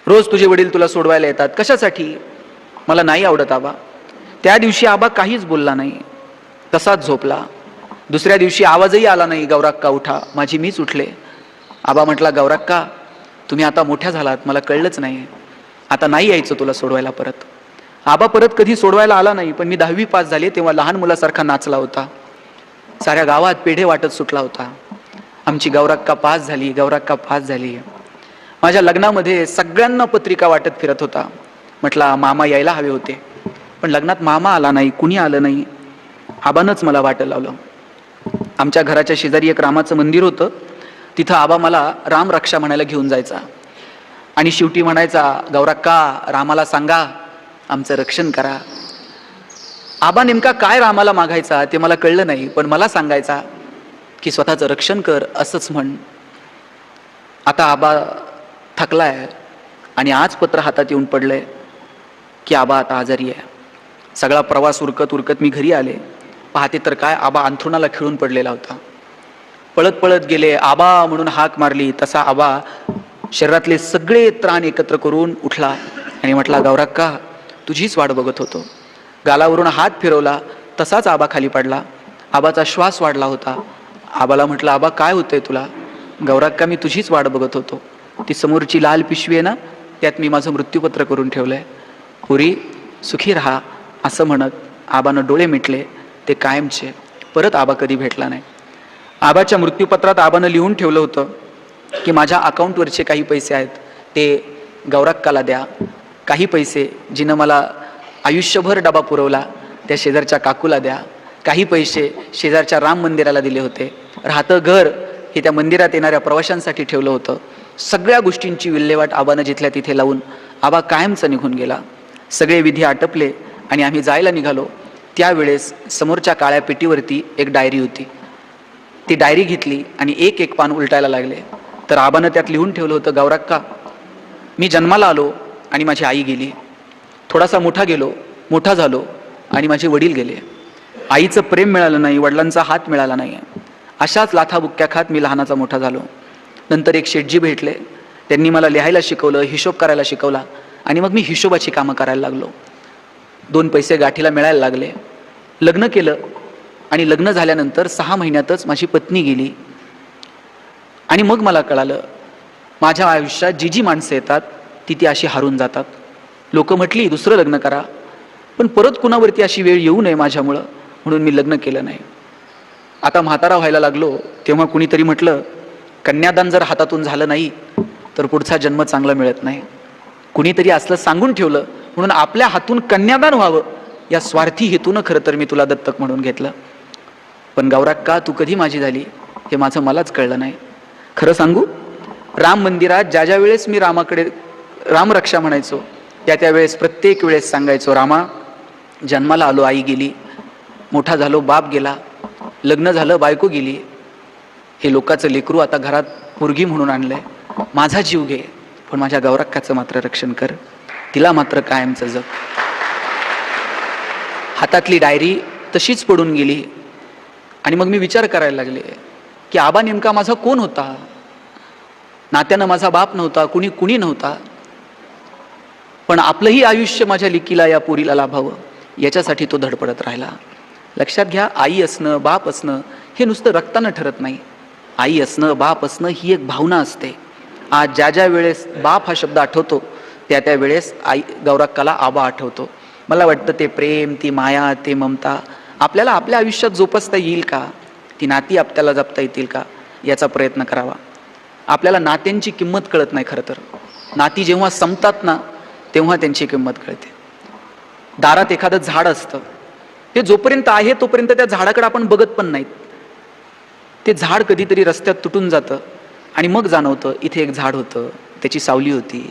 रोज तुझे वडील तुला सोडवायला येतात, कशासाठी? मला नाही आवडत आबा. त्या दिवशी आबा काहीच बोलला नाही, तसाच झोपला. दुसऱ्या दिवशी आवाजही आला नाही, गौराक्का उठा. माझी मीच उठले. आबा म्हटला, गौराक्का, तुम्ही आता मोठ्या झालात, मला कळलंच नाही, आता नाही यायचं तुला सोडवायला परत. आबा परत कधी सोडवायला आला नाही, पण मी 10वी पास झाले तेव्हा लहान मुलासारखा नाचला होता. साऱ्या गावात पेढे वाटत सुटला होता. आमची गौराक्का पास झाली, गौराक्का पास झाली. माझ्या लग्नामध्ये सगळ्यांना पत्रिका वाटत फिरत होता. म्हटला मामा यायला हवे होते, पण लग्नात मामा आला नाही, कुणी आलं नाही. आबानंच मला वाटं लावलं. आमच्या घराच्या शेजारी एक रामाचं मंदिर होतं, तिथं आबा मला राम रक्षा म्हणायला घेऊन जायचा आणि शेवटी म्हणायचा, गौराक्का, रामाला सांगा आमचं रक्षण करा. आबा नेमका काय रामाला मागायचा ते मला कळलं नाही, पण मला सांगायचा की स्वतःचं रक्षण कर, असंच म्हण. आता आबा थकलाय आणि आज पत्र हातात येऊन पडलंय की आबा आता आजारी आहे. सगळा प्रवास उरकत मी घरी आले. पाहते तर काय, आबा अंथरुणाला खिळून पडलेला होता. पळत गेले, आबा म्हणून हाक मारली तसा आबा शरीरातले सगळे त्राण एकत्र करून उठला आणि म्हटला, गौराक्का, तुझीच वाट बघत होतो. गालावरून हात फिरवला, तसाच आबा खाली पडला. आबाचा श्वास वाढला होता. आबाला म्हटलं, आबा काय होतंय तुला? गौराक्का, मी तुझीच वाट बघत होतो. ती समोरची लाल पिशवी आहे ना, त्यात मी माझं मृत्यूपत्र करून ठेवलंय. पुरी सुखी राहा असं म्हणत आबानं डोळे मिटले. ते कायमचे. परत आबा कधी भेटला नाही. आबाच्या मृत्यूपत्रात आबानं लिहून ठेवलं होतं की माझ्या अकाउंटवरचे काही पैसे आहेत ते गौराक्काला द्या. काही पैसे जिनं मला आयुष्यभर डबा पुरवला त्या शेजारच्या काकूला द्या. काही पैसे शेजारच्या राम मंदिराला दिले होते. राहतं घर हे त्या मंदिरात येणाऱ्या प्रवाशांसाठी ठेवलं होतं. सगळ्या गोष्टींची विल्हेवाट आबानं जिथल्या तिथे लावून आबा कायमचा निघून गेला. सगळे विधी आटपले आणि आम्ही जायला निघालो. त्यावेळेस समोरच्या काळ्या पेटीवरती एक डायरी होती. ती डायरी घेतली आणि एक एक पान उलटायला लागले. तर आबानं त्यात लिहून ठेवलं होतं, गौराक्का, मी जन्माला आलो आणि माझी आई गेली. थोडासा मोठा झालो आणि माझे वडील गेले. आईचं प्रेम मिळालं नाही, वडिलांचा हात मिळाला नाही. अशाच लाथाबुक्क्या खात मी लहानाचा मोठा झालो. नंतर एक शेठजी भेटले. त्यांनी मला लिहायला शिकवलं, हिशोब करायला शिकवला आणि मग मी हिशोबाची कामं करायला लागलो. 2 पैसे गाठीला मिळायला लागले. लग्न केलं आणि लग्न झाल्यानंतर 6 महिन्यातच माझी पत्नी गेली. आणि मग मला कळालं, माझ्या आयुष्यात जी जी माणसं येतात ती अशी हारून जातात. लोक म्हटली दुसरं लग्न करा, पण परत कुणावरती अशी वेळ येऊ नये माझ्यामुळं, म्हणून मी लग्न केलं नाही. आता म्हातारा व्हायला लागलो तेव्हा कुणीतरी म्हटलं, कन्यादान जर हातातून झालं नाही तर पुढचा जन्म चांगला मिळत नाही. कुणीतरी असलं सांगून ठेवलं, म्हणून आपल्या हातून कन्यादान व्हावं या स्वार्थी हेतूनं खरं तर मी तुला दत्तक म्हणून घेतलं. पण गौराक्का, तू कधी माझी झाली हे माझं मलाच कळलं नाही. खरं सांगू, राम मंदिरात ज्या वेळेस मी रामाकडे रामरक्षा म्हणायचो त्या वेळेस प्रत्येक वेळेस सांगायचो, रामा, जन्माला आलो आई गेली, मोठा झालो बाप गेला, लग्न झालं बायको गेली, हे लोकांचं लेकरू आता घरात पोरगी म्हणून आणलंय, माझा जीव घे, पण माझ्या गौराक्काचं मात्र रक्षण कर, तिला मात्र कायमचं जग. हातातली डायरी तशीच पडून गेली. आणि मग मी विचार करायला लागले की आबा नेमका माझा कोण होता. नात्यानं माझा बाप नव्हता, कुणी नव्हता, पण आपलंही आयुष्य माझ्या लिकीला या पोरीला लाभावं याच्यासाठी तो धडपडत राहिला. लक्षात घ्या, आई असणं बाप असणं हे नुसतं रक्तानं ठरत नाही. आई असणं बाप असणं ही एक भावना असते. आज ज्या वेळेस बाप हा शब्द आठवतो त्या वेळेस आई गौराक्काला आबा आठवतो. मला वाटतं ते प्रेम, ती माया, ते ममता आपल्याला आपल्या आयुष्यात जोपासता येईल का, ती नाती आपल्याला जपता येतील का याचा प्रयत्न करावा. आपल्याला नात्यांची किंमत कळत नाही. खरं तर नाती जेव्हा संपतात ना तेव्हा त्यांची किंमत कळते. दारात एखादं झाड असतं, ते जोपर्यंत आहे तोपर्यंत त्या झाडाकडे आपण बघत पण नाहीत. ते झाड कधीतरी रस्त्यात तुटून जातं आणि मग जाणवतं इथे एक झाड होतं, त्याची सावली होती.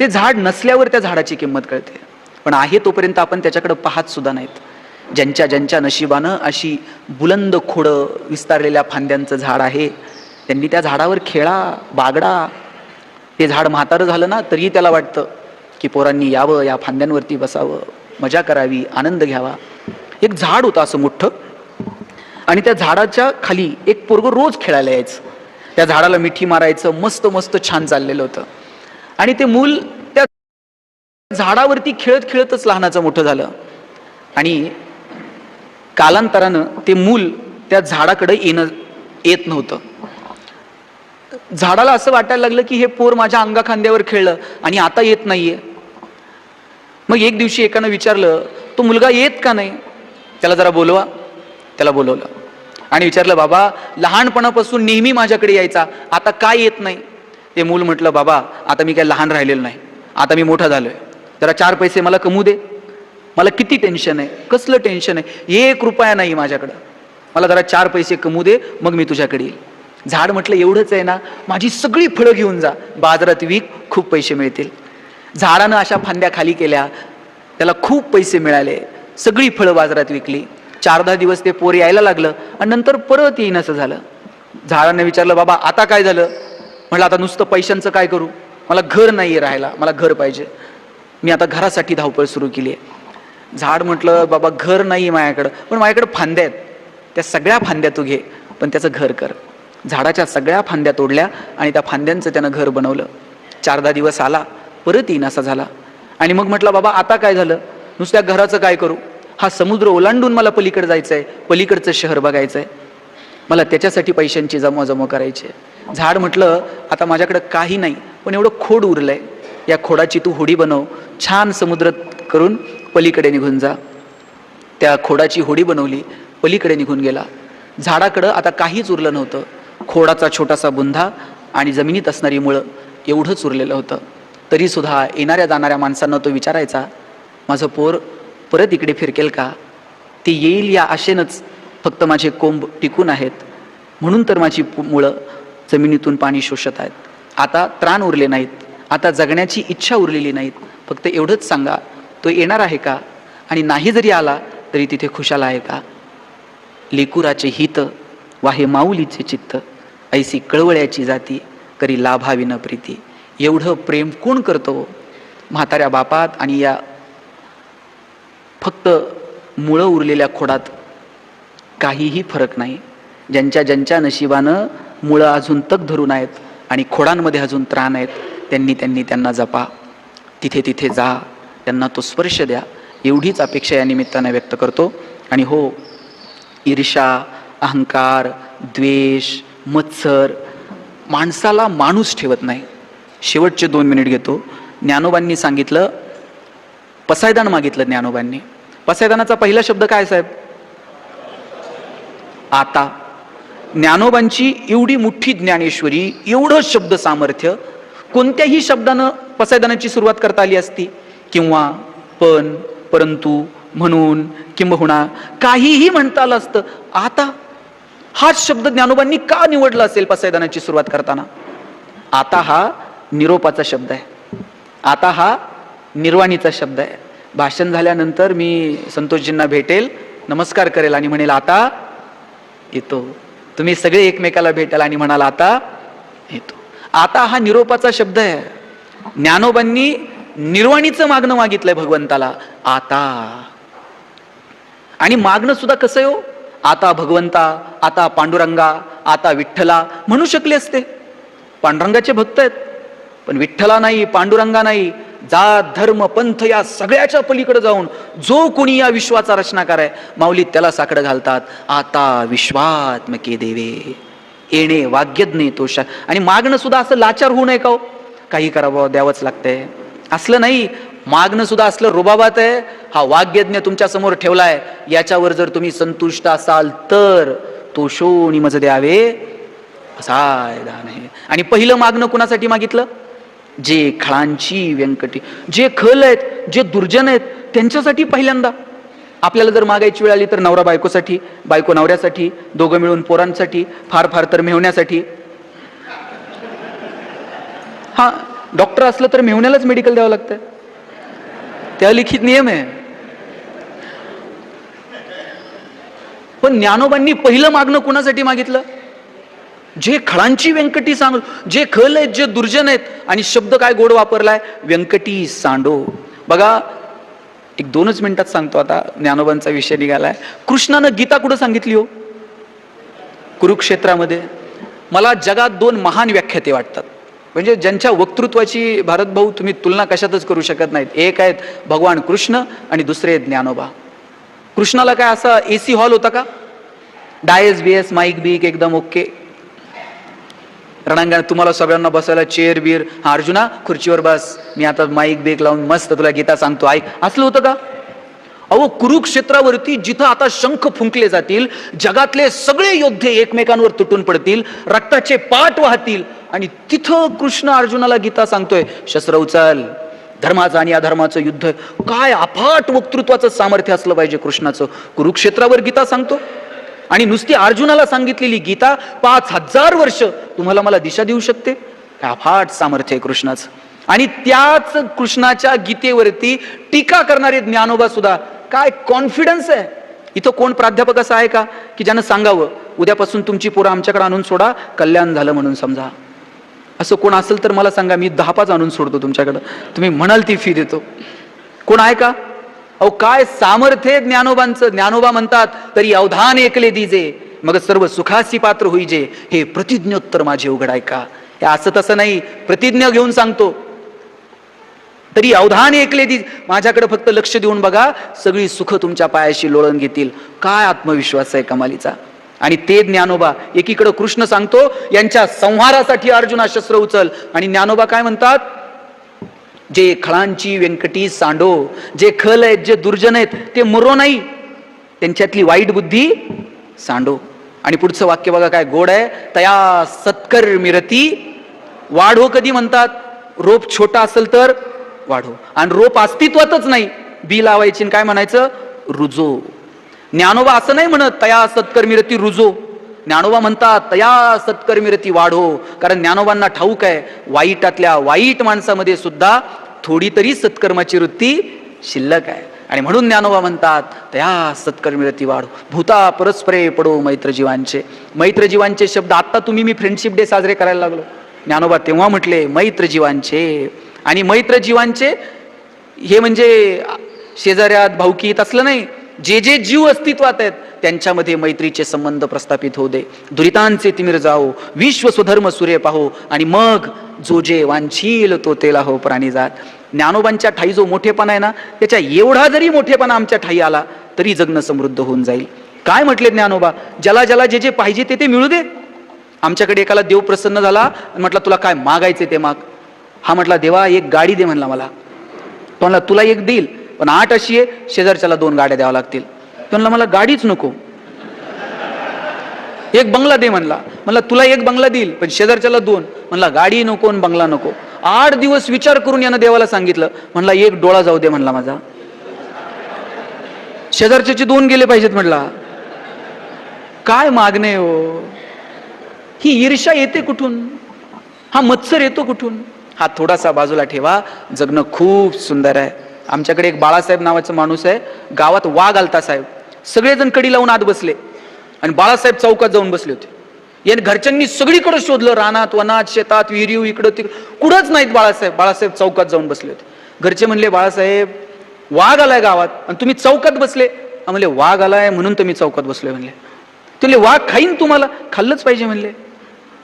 ते झाड नसल्यावर त्या झाडाची किंमत कळते, पण आहे तोपर्यंत आपण त्याच्याकडे पाहत सुद्धा नाहीत. ज्यांच्या नशिबानं अशी बुलंद खोडं विस्तारलेल्या फांद्यांचं झाड आहे, त्यांनी त्या झाडावर खेळा, बागडा. ते झाड म्हातारं झालं ना तरी त्याला वाटतं की पोरांनी यावं, या फांद्यांवरती बसावं, मजा करावी, आनंद घ्यावा. एक झाड होतं असं मोठं, आणि त्या झाडाच्या खाली एक पोरगं रोज खेळायला यायचं. त्या झाडाला मिठी मारायचं, मस्त मस्त छान चाललेलं होतं. आणि ते मूल त्या झाडावरती खेळत खेळतच लहानाचं मोठं झालं. आणि कालांतरानं ते मूल त्या झाडाकडे येत नव्हतं. झाडाला असं वाटायला लागलं की हे पोर माझ्या अंगा खांद्यावर खेळलं आणि आता येत नाहीये. मग एक दिवशी एकानं विचारलं, तो मुलगा येत का नाही, त्याला जरा बोलवा. त्याला बोलवलं आणि विचारलं, बाबा लहानपणापासून नेहमी माझ्याकडे यायचा, आता काय येत नाही. ते मूल म्हटलं, बाबा आता मी काय लहान राहिलेलं नाही, आता मी मोठा झालोय, जरा 4 पैसे मला कमवू दे. मला किती टेन्शन आहे. कसलं टेन्शन आहे, 1 रुपया नाही माझ्याकडं, मला जरा 4 पैसे कमवू दे, मग मी तुझ्याकडे येईल. झाड म्हटलं, एवढंच आहे ना, माझी सगळी फळं घेऊन जा, बाजारात विक, खूप पैसे मिळतील. झाडानं अशा फांद्या खाली केल्या, त्याला खूप पैसे मिळाले, सगळी फळं बाजारात विकली. 4-10 दिवस ते पोर यायला लागलं आणि नंतर परत येईन असं झालं. झाडाने विचारलं, बाबा आता काय झालं. म्हटलं, आता नुसतं पैशांचं काय करू, मला घर नाही राहायला, मला घर पाहिजे. मी आता घरासाठी धावपळ सुरू केली आहे. झाड म्हटलं, बाबा घर नाही माझ्याकडं, पण माझ्याकडे फांद्या आहेत, त्या सगळ्या फांद्या तू घे, पण त्याचं घर कर. झाडाच्या सगळ्या फांद्या तोडल्या आणि त्या फांद्यांचं त्यानं घर बनवलं. 4-10 दिवस आला, परत येईन असा झाला. आणि मग म्हटलं, बाबा आता काय झालं, नुसत्या घराचं काय करू, हा समुद्र ओलांडून मला पलीकडे जायचं आहे, पलीकडचं शहर बघायचं आहे, मला त्याच्यासाठी पैशांची जमवाजमव करायची आहे. झाड म्हटलं, आता माझ्याकडे काही नाही, पण एवढं खोड उरलंय, या खोडाची तू होडी बनव, छान समुद्र करून पलीकडे निघून जा. त्या खोडाची होडी बनवली, पलीकडे निघून गेला. झाडाकडं आता काहीच उरलं नव्हतं. खोडाचा छोटासा बुंधा आणि जमिनीत असणारी मुळं एवढंच उरलेलं होतं. तरी सुद्धा येणाऱ्या जाणाऱ्या माणसांना तो विचारायचा, माझं पोर परत इकडे फिरकेल का, ते येईल या आशेनंच फक्त माझे कोंब टिकून आहेत, म्हणून तर माझी मुळं जमिनीतून पाणी शोषत आहेत. आता त्राण उरले नाहीत, आता जगण्याची इच्छा उरलेली नाहीत, फक्त एवढंच सांगा, तो येणार आहे का. आणि नाही जरी आला तरी तिथे खुशाल आहे का? लेकुराचे हित वाहे माऊलीचे चित्त, ऐसी कळवळ्याची जाती करी लाभावी न प्रीती. एवढं प्रेम कोण करतो म्हाताऱ्या बापात आणि या फक्त मुळं उरलेल्या खोडात? काहीही फरक नाही. ज्यांच्या ज्यांच्या नशिबानं मुळं अजून तग धरून आहेत आणि खोडांमध्ये अजून त्राण आहेत, त्यांना जपा, तिथे तिथे जा, त्यांना तो स्पर्श द्या, एवढीच अपेक्षा या निमित्तानं व्यक्त करतो. आणि हो, ईर्ष्या, अहंकार, द्वेष, मत्सर माणसाला माणूस ठेवत नाही. शेवटचे 2 मिनिट घेतो. ज्ञानोबांनी सांगितलं, पसायदान मागितलं ज्ञानोबांनी. पसायदानाचा पहिला शब्द काय साहेब? आता. ज्ञानोबांची एवढी मोठी ज्ञानेश्वरी, एवढं शब्द सामर्थ्य, कोणत्याही शब्दानं पसायदानाची सुरुवात करता आली असती? किंवा, पण, परंतु, म्हणून, किंबहुना, काहीही म्हणता आलं असतं. आता हाच शब्द ज्ञानोबांनी का निवडला असेल पसायदानाची सुरुवात करताना? आता हा निरोपाचा शब्द आहे. आता हा निर्वाणीचा शब्द आहे. भाषण झाल्यानंतर मी संतोषजींना भेटेल, नमस्कार करेल आणि म्हणेल आता येतो. तुम्ही सगळे एकमेकाला भेटाल आणि म्हणाल आता येतो. आता हा निरोपाचा शब्द आहे. ज्ञानोबांनी निर्वाणीचं मागणं मागितलंय भगवंताला, आता. आणि मागणं सुद्धा कसं हो? आता भगवंता, आता पांडुरंगा, आता विठ्ठला म्हणू शकले असते. पांडुरंगाचे भक्त आहेत, पण विठ्ठला नाही, पांडुरंगा नाही. जात धर्म पंथ या सगळ्याच्या पलीकडे जाऊन जो कोणी या विश्वाचा रचनाकार आहे, माऊली त्याला साकडं घालतात. आता विश्वात्मके देवे येणे वाग्यज्ञ तोषा. आणि मागणं सुद्धा असं लाचार होऊ नये का हो? काही करावं, द्यावंच लागतंय असलं नाही. मागणं सुद्धा असलं रुबाबात आहे. हा वाग्यज्ञ तुमच्या समोर ठेवलाय, याच्यावर जर तुम्ही संतुष्ट असाल तर तो शोणी मज द्यावे असाय दान आहे. आणि पहिलं मागणं कुणासाठी मागितलं? जे खळांची व्यंकटी, जे खल आहेत, जे दुर्जन आहेत, त्यांच्यासाठी पहिल्यांदा. आपल्याला जर मागायची वेळ आली तर नवरा बायकोसाठी, बायको नवऱ्यासाठी, दोघं मिळून पोरांसाठी, फार फार तर मेहुण्यासाठी. हा, डॉक्टर असलं तर मेहुण्यालाच मेडिकल द्यावं लागतं, त्या लिखित नियम आहे. पण ज्ञानोबांनी पहिलं मागणं कुणासाठी मागितलं? जे खळांची व्यंकटी सांग, जे खल आहेत, जे दुर्जन आहेत. आणि शब्द काय गोड वापरलाय? व्यंकटी सांडो. बघा, 1-2 मिनिटात सांगतो. आता ज्ञानोबांचा विषय निघालाय. कृष्णानं गीता कुठं सांगितली हो? कुरुक्षेत्रामध्ये. मला जगात 2 महान व्याख्याते वाटतात, म्हणजे ज्यांच्या वक्तृत्वाची भारत भाऊ तुम्ही तुलना कशातच करू शकत नाहीत. एक आहेत भगवान कृष्ण आणि दुसरे आहेत ज्ञानोबा. कृष्णाला काय असा AC हॉल होता का? डायस बीएस माईक बीक एकदम ओके, रणांगण तुम्हाला सगळ्यांना बसायला चेअर बीर, हा अर्जुना खुर्चीवर बस, मी आता माईक बेक लावून मस्त तुला गीता सांगतो ऐक, असलं होतं का? अहो, कुरुक्षेत्रावरती जिथं आता शंख फुंकले जातील, जगातले सगळे योद्धे एकमेकांवर तुटून पडतील, रक्ताचे पाट वाहतील, आणि तिथं कृष्ण अर्जुनाला गीता सांगतोय, शस्त्र उचल, धर्माचं आणि अधर्माचं युद्ध. काय अफाट वक्तृत्वाचं सामर्थ्य असलं पाहिजे कृष्णाचं. कुरुक्षेत्रावर गीता सांगतो. आणि नुसती अर्जुनाला सांगितलेली गीता 5000 वर्ष तुम्हाला मला दिशा देऊ शकते. काय अफाट सामर्थ्य आहे कृष्णाचं. आणि त्याच कृष्णाच्या गीतेवरती टीका करणारे ज्ञानोबा सुद्धा, काय कॉन्फिडन्स आहे. इथं कोण प्राध्यापक असं आहे का की ज्यानं सांगावं उद्यापासून तुमची पोरं आमच्याकडे आणून सोडा, कल्याण झालं म्हणून समजा? असं कोण असेल तर मला सांगा, मी 10-5 आणून सोडतो तुमच्याकडं, तुम्ही म्हणाल ती फी देतो. कोण आहे का? अहो, काय सामर्थ्य ज्ञानोबांचं. ज्ञानोबा म्हणतात, तरी अवधान ऐकले दिजे मग सर्व सुखासी पात्र होईजे, हे प्रतिज्ञोत्तर माझे उघड आहे का? हे असं तसं नाही, प्रतिज्ञा घेऊन सांगतो. तरी अवधान ऐकले दी, माझ्याकडे फक्त लक्ष देऊन बघा, सगळी सुख तुमच्या पायाशी लोळून घेतील. काय आत्मविश्वास आहे कमालीचा. आणि ते ज्ञानोबा एकीकडे कृष्ण सांगतो यांच्या संहारासाठी अर्जुना शस्त्र उचल, आणि ज्ञानोबा काय म्हणतात, जे खळांची व्यंकटी सांडो, जे खल आहेत, जे दुर्जन आहेत ते मरो नाही, त्यांच्यातली वाईट बुद्धी सांडो. आणि पुढचं वाक्य बघा काय गोड आहे, तया सत्कर मिरती वाढो. कधी म्हणतात? रोप छोटा असेल तर वाढो, आणि रोप अस्तित्वातच नाही, बी लावायची काय म्हणायचं? रुजो. ज्ञानोबा असं नाही म्हणत तया सत्कर्मिरती रुजो. ज्ञानोबा म्हणतात तया सत्कर्मिरती वाढो. कारण ज्ञानोबांना ठाऊक आहे, वाईटातल्या वाईट माणसामध्ये सुद्धा थोडी तरी सत्कर्माची वृत्ती शिल्लक आहे. आणि म्हणून ज्ञानोबा म्हणतात त्या सत्कर्मी रती वाढो, भूता परस्परे पडो मैत्र जीवांचे. मैत्र जीवांचे शब्द आता तुम्ही मी फ्रेंडशिप डे साजरे करायला लागलो, ज्ञानोबा तेव्हा म्हटले मैत्र जीवांचे. आणि मैत्र जीवांचे हे म्हणजे शेजाऱ्यात भाऊकीत असलं नाही, जे जे जीव अस्तित्वात आहेत त्यांच्यामध्ये मैत्रीचे संबंध प्रस्थापित होऊ दे. दुरितांचे तिमिर जाओ, विश्व स्वधर्म सूर्य पाहो, आणि मग जो जे वांछील तो तेला हो प्राणी जात. ज्ञानोबांच्या ठाई जो मोठेपणा आहे ना, त्याच्या एवढा जरी मोठेपणा आमच्या ठाई आला तरी जगणं समृद्ध होऊन जाईल. काय म्हटले ज्ञानोबा, ज्याला ज्याला जे जे पाहिजे ते ते मिळू दे. आमच्याकडे एकाला देव प्रसन्न झाला, म्हटलं तुला काय मागायचे ते माग. हा म्हटला देवा एक गाडी दे म्हणला मला. तो म्हणला तुला एक देईल, पण आठ अशी आहे शेजारच्याला 2 गाड्या द्याव्या लागतील. तो म्हणला मला गाडीच नको. एक बंगला दे म्हणला, म्हणला तुला एक बंगला देईल पण शेजारच्याला 2. म्हणला गाडी नको आणि बंगला नको. 8 दिवस विचार करून यानं देवाला सांगितलं. म्हणला एक डोळा जाऊ दे म्हणला माझा. शेजारच्याचे 2 गेले पाहिजेत म्हणला. काय मागणे हो. ही ईर्ष्या येते कुठून, हा मत्सर येतो कुठून. हा थोडासा बाजूला ठेवा, जगणं खूप सुंदर आहे. आमच्याकडे एक बाळासाहेब नावाचा माणूस आहे, गावात वाघ आलता साहेब. सगळेजण कडी लावून आत बसले आणि बाळासाहेब चौकात जाऊन बसले होते. या घरच्यांनी सगळीकडे शोधलं, रानात वनात शेतात विहिरीव इकडं तिकडं, कुठंच नाहीत बाळासाहेब. बाळासाहेब चौकात जाऊन बसले होते. घरचे म्हणले बाळासाहेब वाघ आलाय गावात आणि तुम्ही चौकात बसले. म्हणले वाघ आलाय म्हणून तुम्ही चौकात बसलोय म्हणले. ते म्हणले वाघ खाईन तुम्हाला, खाल्लंच पाहिजे म्हणले.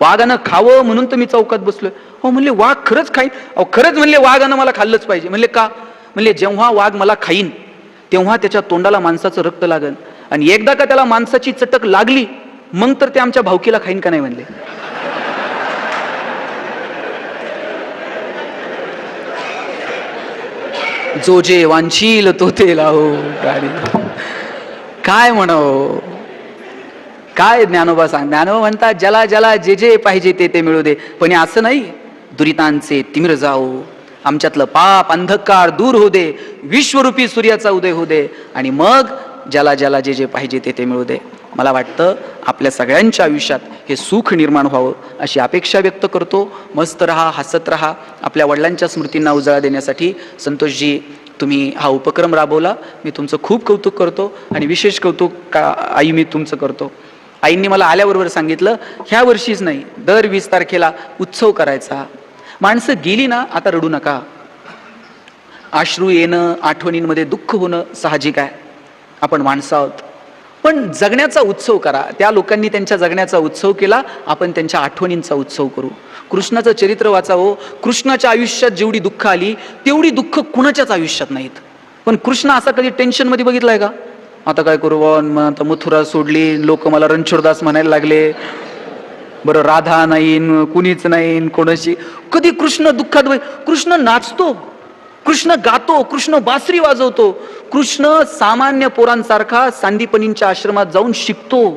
वाघानं खावं म्हणून तुम्ही चौकात बसलोय. हो म्हणले वाघ खरंच खाईन. अहो खरंच म्हणले वाघानं मला खाल्लंच पाहिजे. म्हणले का. म्हणले जेव्हा वाघ मला खाईन तेव्हा त्याच्या तोंडाला माणसाचं रक्त लागन, आणि एकदा का त्याला माणसाची चटक लागली मग तर ते आमच्या भावकीला खाईन का नाही म्हणले. जो जे वांछील तो ते लाहो गाडी. काय म्हणावं, काय ज्ञानोबा सांग. ज्ञानोबा म्हणतात ज्याला ज्याला जे जे पाहिजे ते ते मिळू दे, पण असं नाही दुरितांचे तिमिर जाओ, आमच्यातलं पाप अंधकार दूर होऊ दे, विश्वरूपी सूर्याचा उदय होऊ दे, आणि मग ज्याला ज्याला जे जे पाहिजे ते ते मिळू दे. मला वाटतं आपल्या सगळ्यांच्या आयुष्यात हे सुख निर्माण व्हावं अशी अपेक्षा व्यक्त करतो. मस्त रहा, हसत रहा. आपल्या वडिलांच्या स्मृतींना उजाळा देण्यासाठी संतोषजी तुम्ही हा उपक्रम राबवला, मी तुमचं खूप कौतुक करतो. आणि विशेष कौतुक का आई मी तुमचं करतो. आईंनी मला आल्याबरोबर सांगितलं ह्या वर्षीच नाही, दर 20 तारखेला उत्सव करायचा. माणसं गेली ना आता रडू नका. अश्रू येणं, आठवणींमध्ये दुःख होणं साहजिक आहे, आपण माणसं आहोत. पण जगण्याचा उत्सव करा. त्या लोकांनी त्यांच्या जगण्याचा उत्सव केला, आपण त्यांच्या आठवणींचा उत्सव करू. कृष्णाचं चरित्र वाचावं. कृष्णाच्या आयुष्यात जेवढी दुःख आली तेवढी दुःख कुणाच्याच आयुष्यात नाहीत. पण कृष्ण असा कधी टेन्शन मध्ये बघितलाय का, आता काय करू, आता मथुरा सोडली, लोक मला रणछोडदास म्हणायला लागले, बरं राधा नाही, कुणीच नाही कोणाशी. कधी कृष्ण दुःखात. कृष्ण नाचतो, कृष्ण गातो, कृष्ण बासरी वाजवतो. कृष्ण सामान्य पोरांसारखा सांदीपनींच्या आश्रमात जाऊन शिकतो.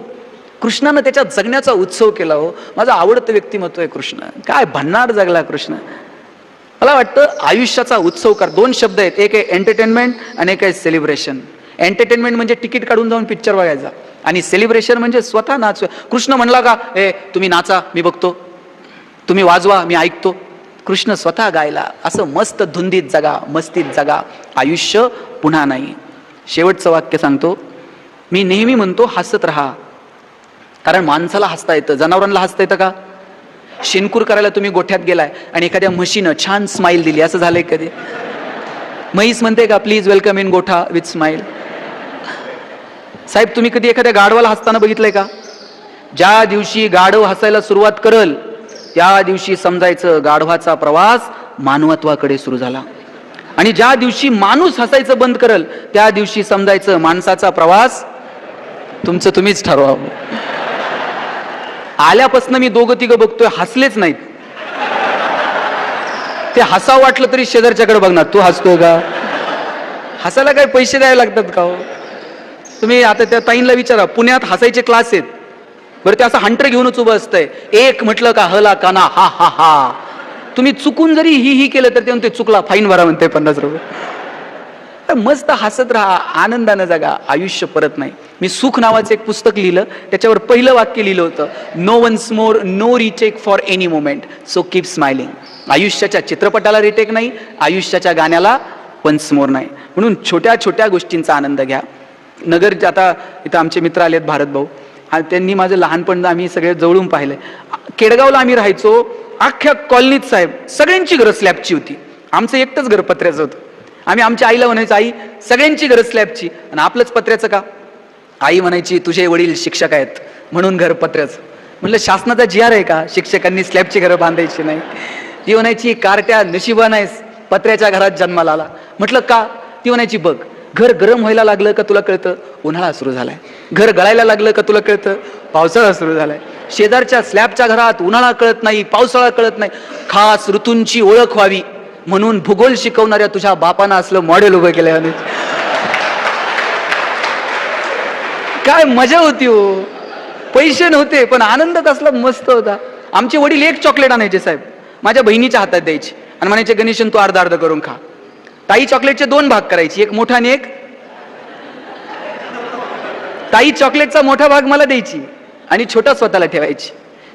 कृष्णानं त्याच्या जगण्याचा उत्सव केला. हो माझं आवडतं व्यक्तिमत्व आहे कृष्ण. काय भन्नाट जगला कृष्ण. मला वाटतं आयुष्याचा उत्सव कर. 2 शब्द आहेत, एक आहे एंटरटेनमेंट आणि एक आहे सेलिब्रेशन. एंटरटेनमेंट म्हणजे तिकीट काढून जाऊन पिक्चर बघायचा, आणि सेलिब्रेशन म्हणजे स्वतः नाच. कृष्ण म्हणला का तुम्ही नाचा मी बघतो, तुम्ही वाजवा मी ऐकतो. कृष्ण स्वतः गायला. असं मस्त धुंदीत जगा, मस्तीत जगा. आयुष्य पुन्हा नाही. शेवटचं वाक्य सांगतो. मी नेहमी म्हणतो हसत राहा, कारण माणसाला हसता येतं, जनावरांना हसता येतं का. शेणकूर करायला तुम्ही गोठ्यात गेलाय आणि एखाद्या म्हशीनं छान स्माईल दिली, असं झालंय कधी. म्हैस म्हणते का प्लीज वेलकम इन गोठा विथ स्माईल. साहेब तुम्ही कधी एखाद्या गाढवाला हसताना बघितलंय का. ज्या दिवशी गाढव हसायला सुरुवात करल त्या दिवशी समजायचं गाढवाचा प्रवास मानवत्वाकडे सुरू झाला, आणि ज्या दिवशी माणूस हसायचं बंद करल त्या दिवशी समजायचं माणसाचा प्रवास तुमचं तुम्हीच ठरवा. आल्यापासून मी 2-3 बघतोय हसलेच नाहीत. ते हसावं वाटलं तरी शेजारच्याकडे बघणार, तू हसतोय का. हसायला काय पैसे द्यावे लागतात का हो. तुम्ही आता त्या ताईंना विचारा, पुण्यात हसायचे क्लास आहेत, बरं ते असं हंटर घेऊनच उभं असतंय. एक म्हटलं का हला काना हा हा हा. तुम्ही चुकून जरी ही केलं तर ते म्हणते चुकला, फाईन भरा म्हणते 50 रुपये. मस्त हसत राहा, आनंदानं जगा. आयुष्य परत नाही. मी सुख नावाचं एक पुस्तक लिहिलं, त्याच्यावर पहिलं वाक्य लिहिलं होतं, no once more, no retake for any moment, so keep smiling. आयुष्याच्या चित्रपटाला रिटेक नाही, आयुष्याच्या गाण्याला वन्स मोर नाही. म्हणून छोट्या छोट्या गोष्टींचा आनंद घ्या. नगर आता इथं आमचे मित्र आलेत भारत भाऊ, त्यांनी माझं लहानपण आम्ही सगळे जवळून पाहिलंय. केडगावला आम्ही राहायचो, अख्ख्या कॉलनीत साहेब सगळ्यांची घरं स्लॅबची होती, आमचं एकटंच घर पत्र्याचं होतं. आम्ही आमच्या आईला म्हणायचो, आई सगळ्यांची घरं स्लॅबची आणि आपलंच पत्र्याचं का? आई म्हणायची, तुझे वडील शिक्षक आहेत म्हणून घर पत्र्याचं. म्हणलं शासनाचा जी आर आहे का शिक्षकांनी स्लॅबची घरं बांधायची नाही? ती म्हणायची, कारट्या नशिबा नाहीस, पत्र्याच्या घरात जन्माला आला. म्हटलं का? ती म्हणायची, बघ घर गरम व्हायला लागलं का तुला कळतं उन्हाळा सुरू झालाय, घर गळायला लागलं का तुला कळतं पावसाळा सुरू झालाय. शेजारच्या स्लॅबच्या घरात उन्हाळा कळत नाही, पावसाळा कळत नाही. खास ऋतूंची ओळख व्हावी म्हणून भूगोल शिकवणाऱ्या तुझ्या बापानं असलं मॉडेल उभं केलंय. काय मजा होती हो. पैसे नव्हते पण आनंद कसला मस्त होता. आमचे वडील एक चॉकलेट आणायचे साहेब, माझ्या बहिणीच्या हातात द्यायची आणि म्हणायचे, गणेशन तू अर्धा अर्ध करून खा. ताई चॉकलेटचे 2 भाग करायची, एक मोठा आणि एक. ताई चॉकलेटचा मोठा भाग मला द्यायची आणि छोटा स्वतःला ठेवायची.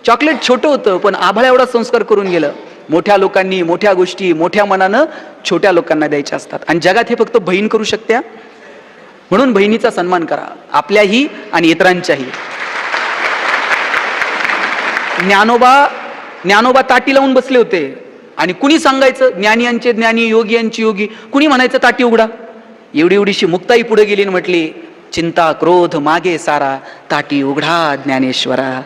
चॉकलेट छोटं होतं पण आभाळा एवढा संस्कार करून गेलं. मोठ्या लोकांनी मोठ्या गोष्टी मोठ्या मनानं छोट्या लोकांना द्यायच्या असतात आणि जगात हे फक्त बहीण करू शकते. म्हणून बहिणीचा सन्मान करा, आपल्याही आणि इतरांच्याही. ज्ञानोबा ताटी लावून बसले होते आणि कुणी सांगायचं, ज्ञानियांचे ज्ञानी, योगी यांची योगी, कुणी म्हणायचं ताटी उघडा. एवढी एवढीशी मुक्ताई पुढे गेली आणि म्हटली, चिंता क्रोध मागे सारा, ताटी उघडा ज्ञानेश्वरा.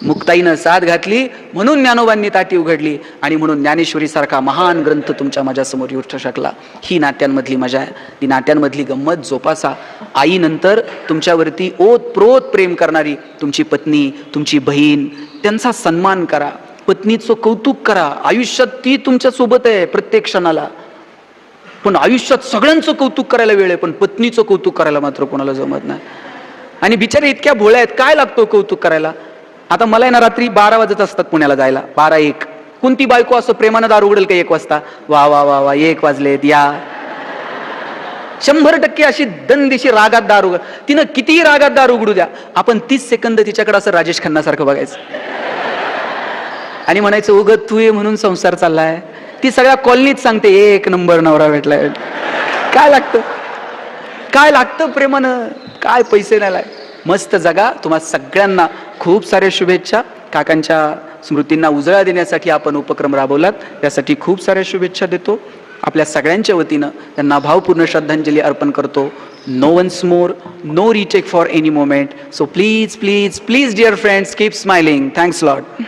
मुक्ताईनं साथ घातली म्हणून ज्ञानोबांनी ताटी उघडली आणि म्हणून ज्ञानेश्वरी सारखा महान ग्रंथ तुमच्या माझ्यासमोर येऊ शकला. ही नात्यांमधली मजा आहे, ती नात्यांमधली गंमत जोपासा. आईनंतर तुमच्यावरती ओतप्रोत प्रेम करणारी तुमची पत्नी, तुमची बहीण, त्यांचा सन्मान करा, पत्नीचं कौतुक करा. आयुष्यात ती तुमच्या सोबत आहे प्रत्येक क्षणाला, पण आयुष्यात सगळ्यांचं कौतुक करायला वेळ आहे पण पत्नीचं कौतुक करायला मात्र कोणाला जमत नाही. आणि बिचारे इतक्या भोळ्या आहेत, काय लागतो कौतुक करायला? आता मला ना रात्री 12 वाजत असतात पुण्याला जायला, 12-1. कोणती बायको असं प्रेमानं दार उघडेल का 1 वाजता? वा वा वा वा 1 वाजलेत या. 100% अशी दंदिशी रागात दार उघड. तिनं कितीही रागात दार उघडू द्या, आपण 30 सेकंद तिच्याकडे असं राजेश खन्नासारखं बघायचं आणि म्हणायचं, उगत तू ये म्हणून संसार चाललाय. ती सगळ्या कॉलनीत सांगते, 1 नंबर नवरा भेटलाय. काय लागतं प्रेमानं? काय पैसे नाही. मस्त जगा. तुम्हा सगळ्यांना खूप साऱ्या शुभेच्छा. काकांच्या स्मृतींना उजळा देण्यासाठी आपण उपक्रम राबवलात, त्यासाठी खूप साऱ्या शुभेच्छा देतो. आपल्या सगळ्यांच्या वतीनं त्यांना भावपूर्ण श्रद्धांजली अर्पण करतो. No once more, no retake for any moment. So please please please dear friends, keep smiling. Thanks lot.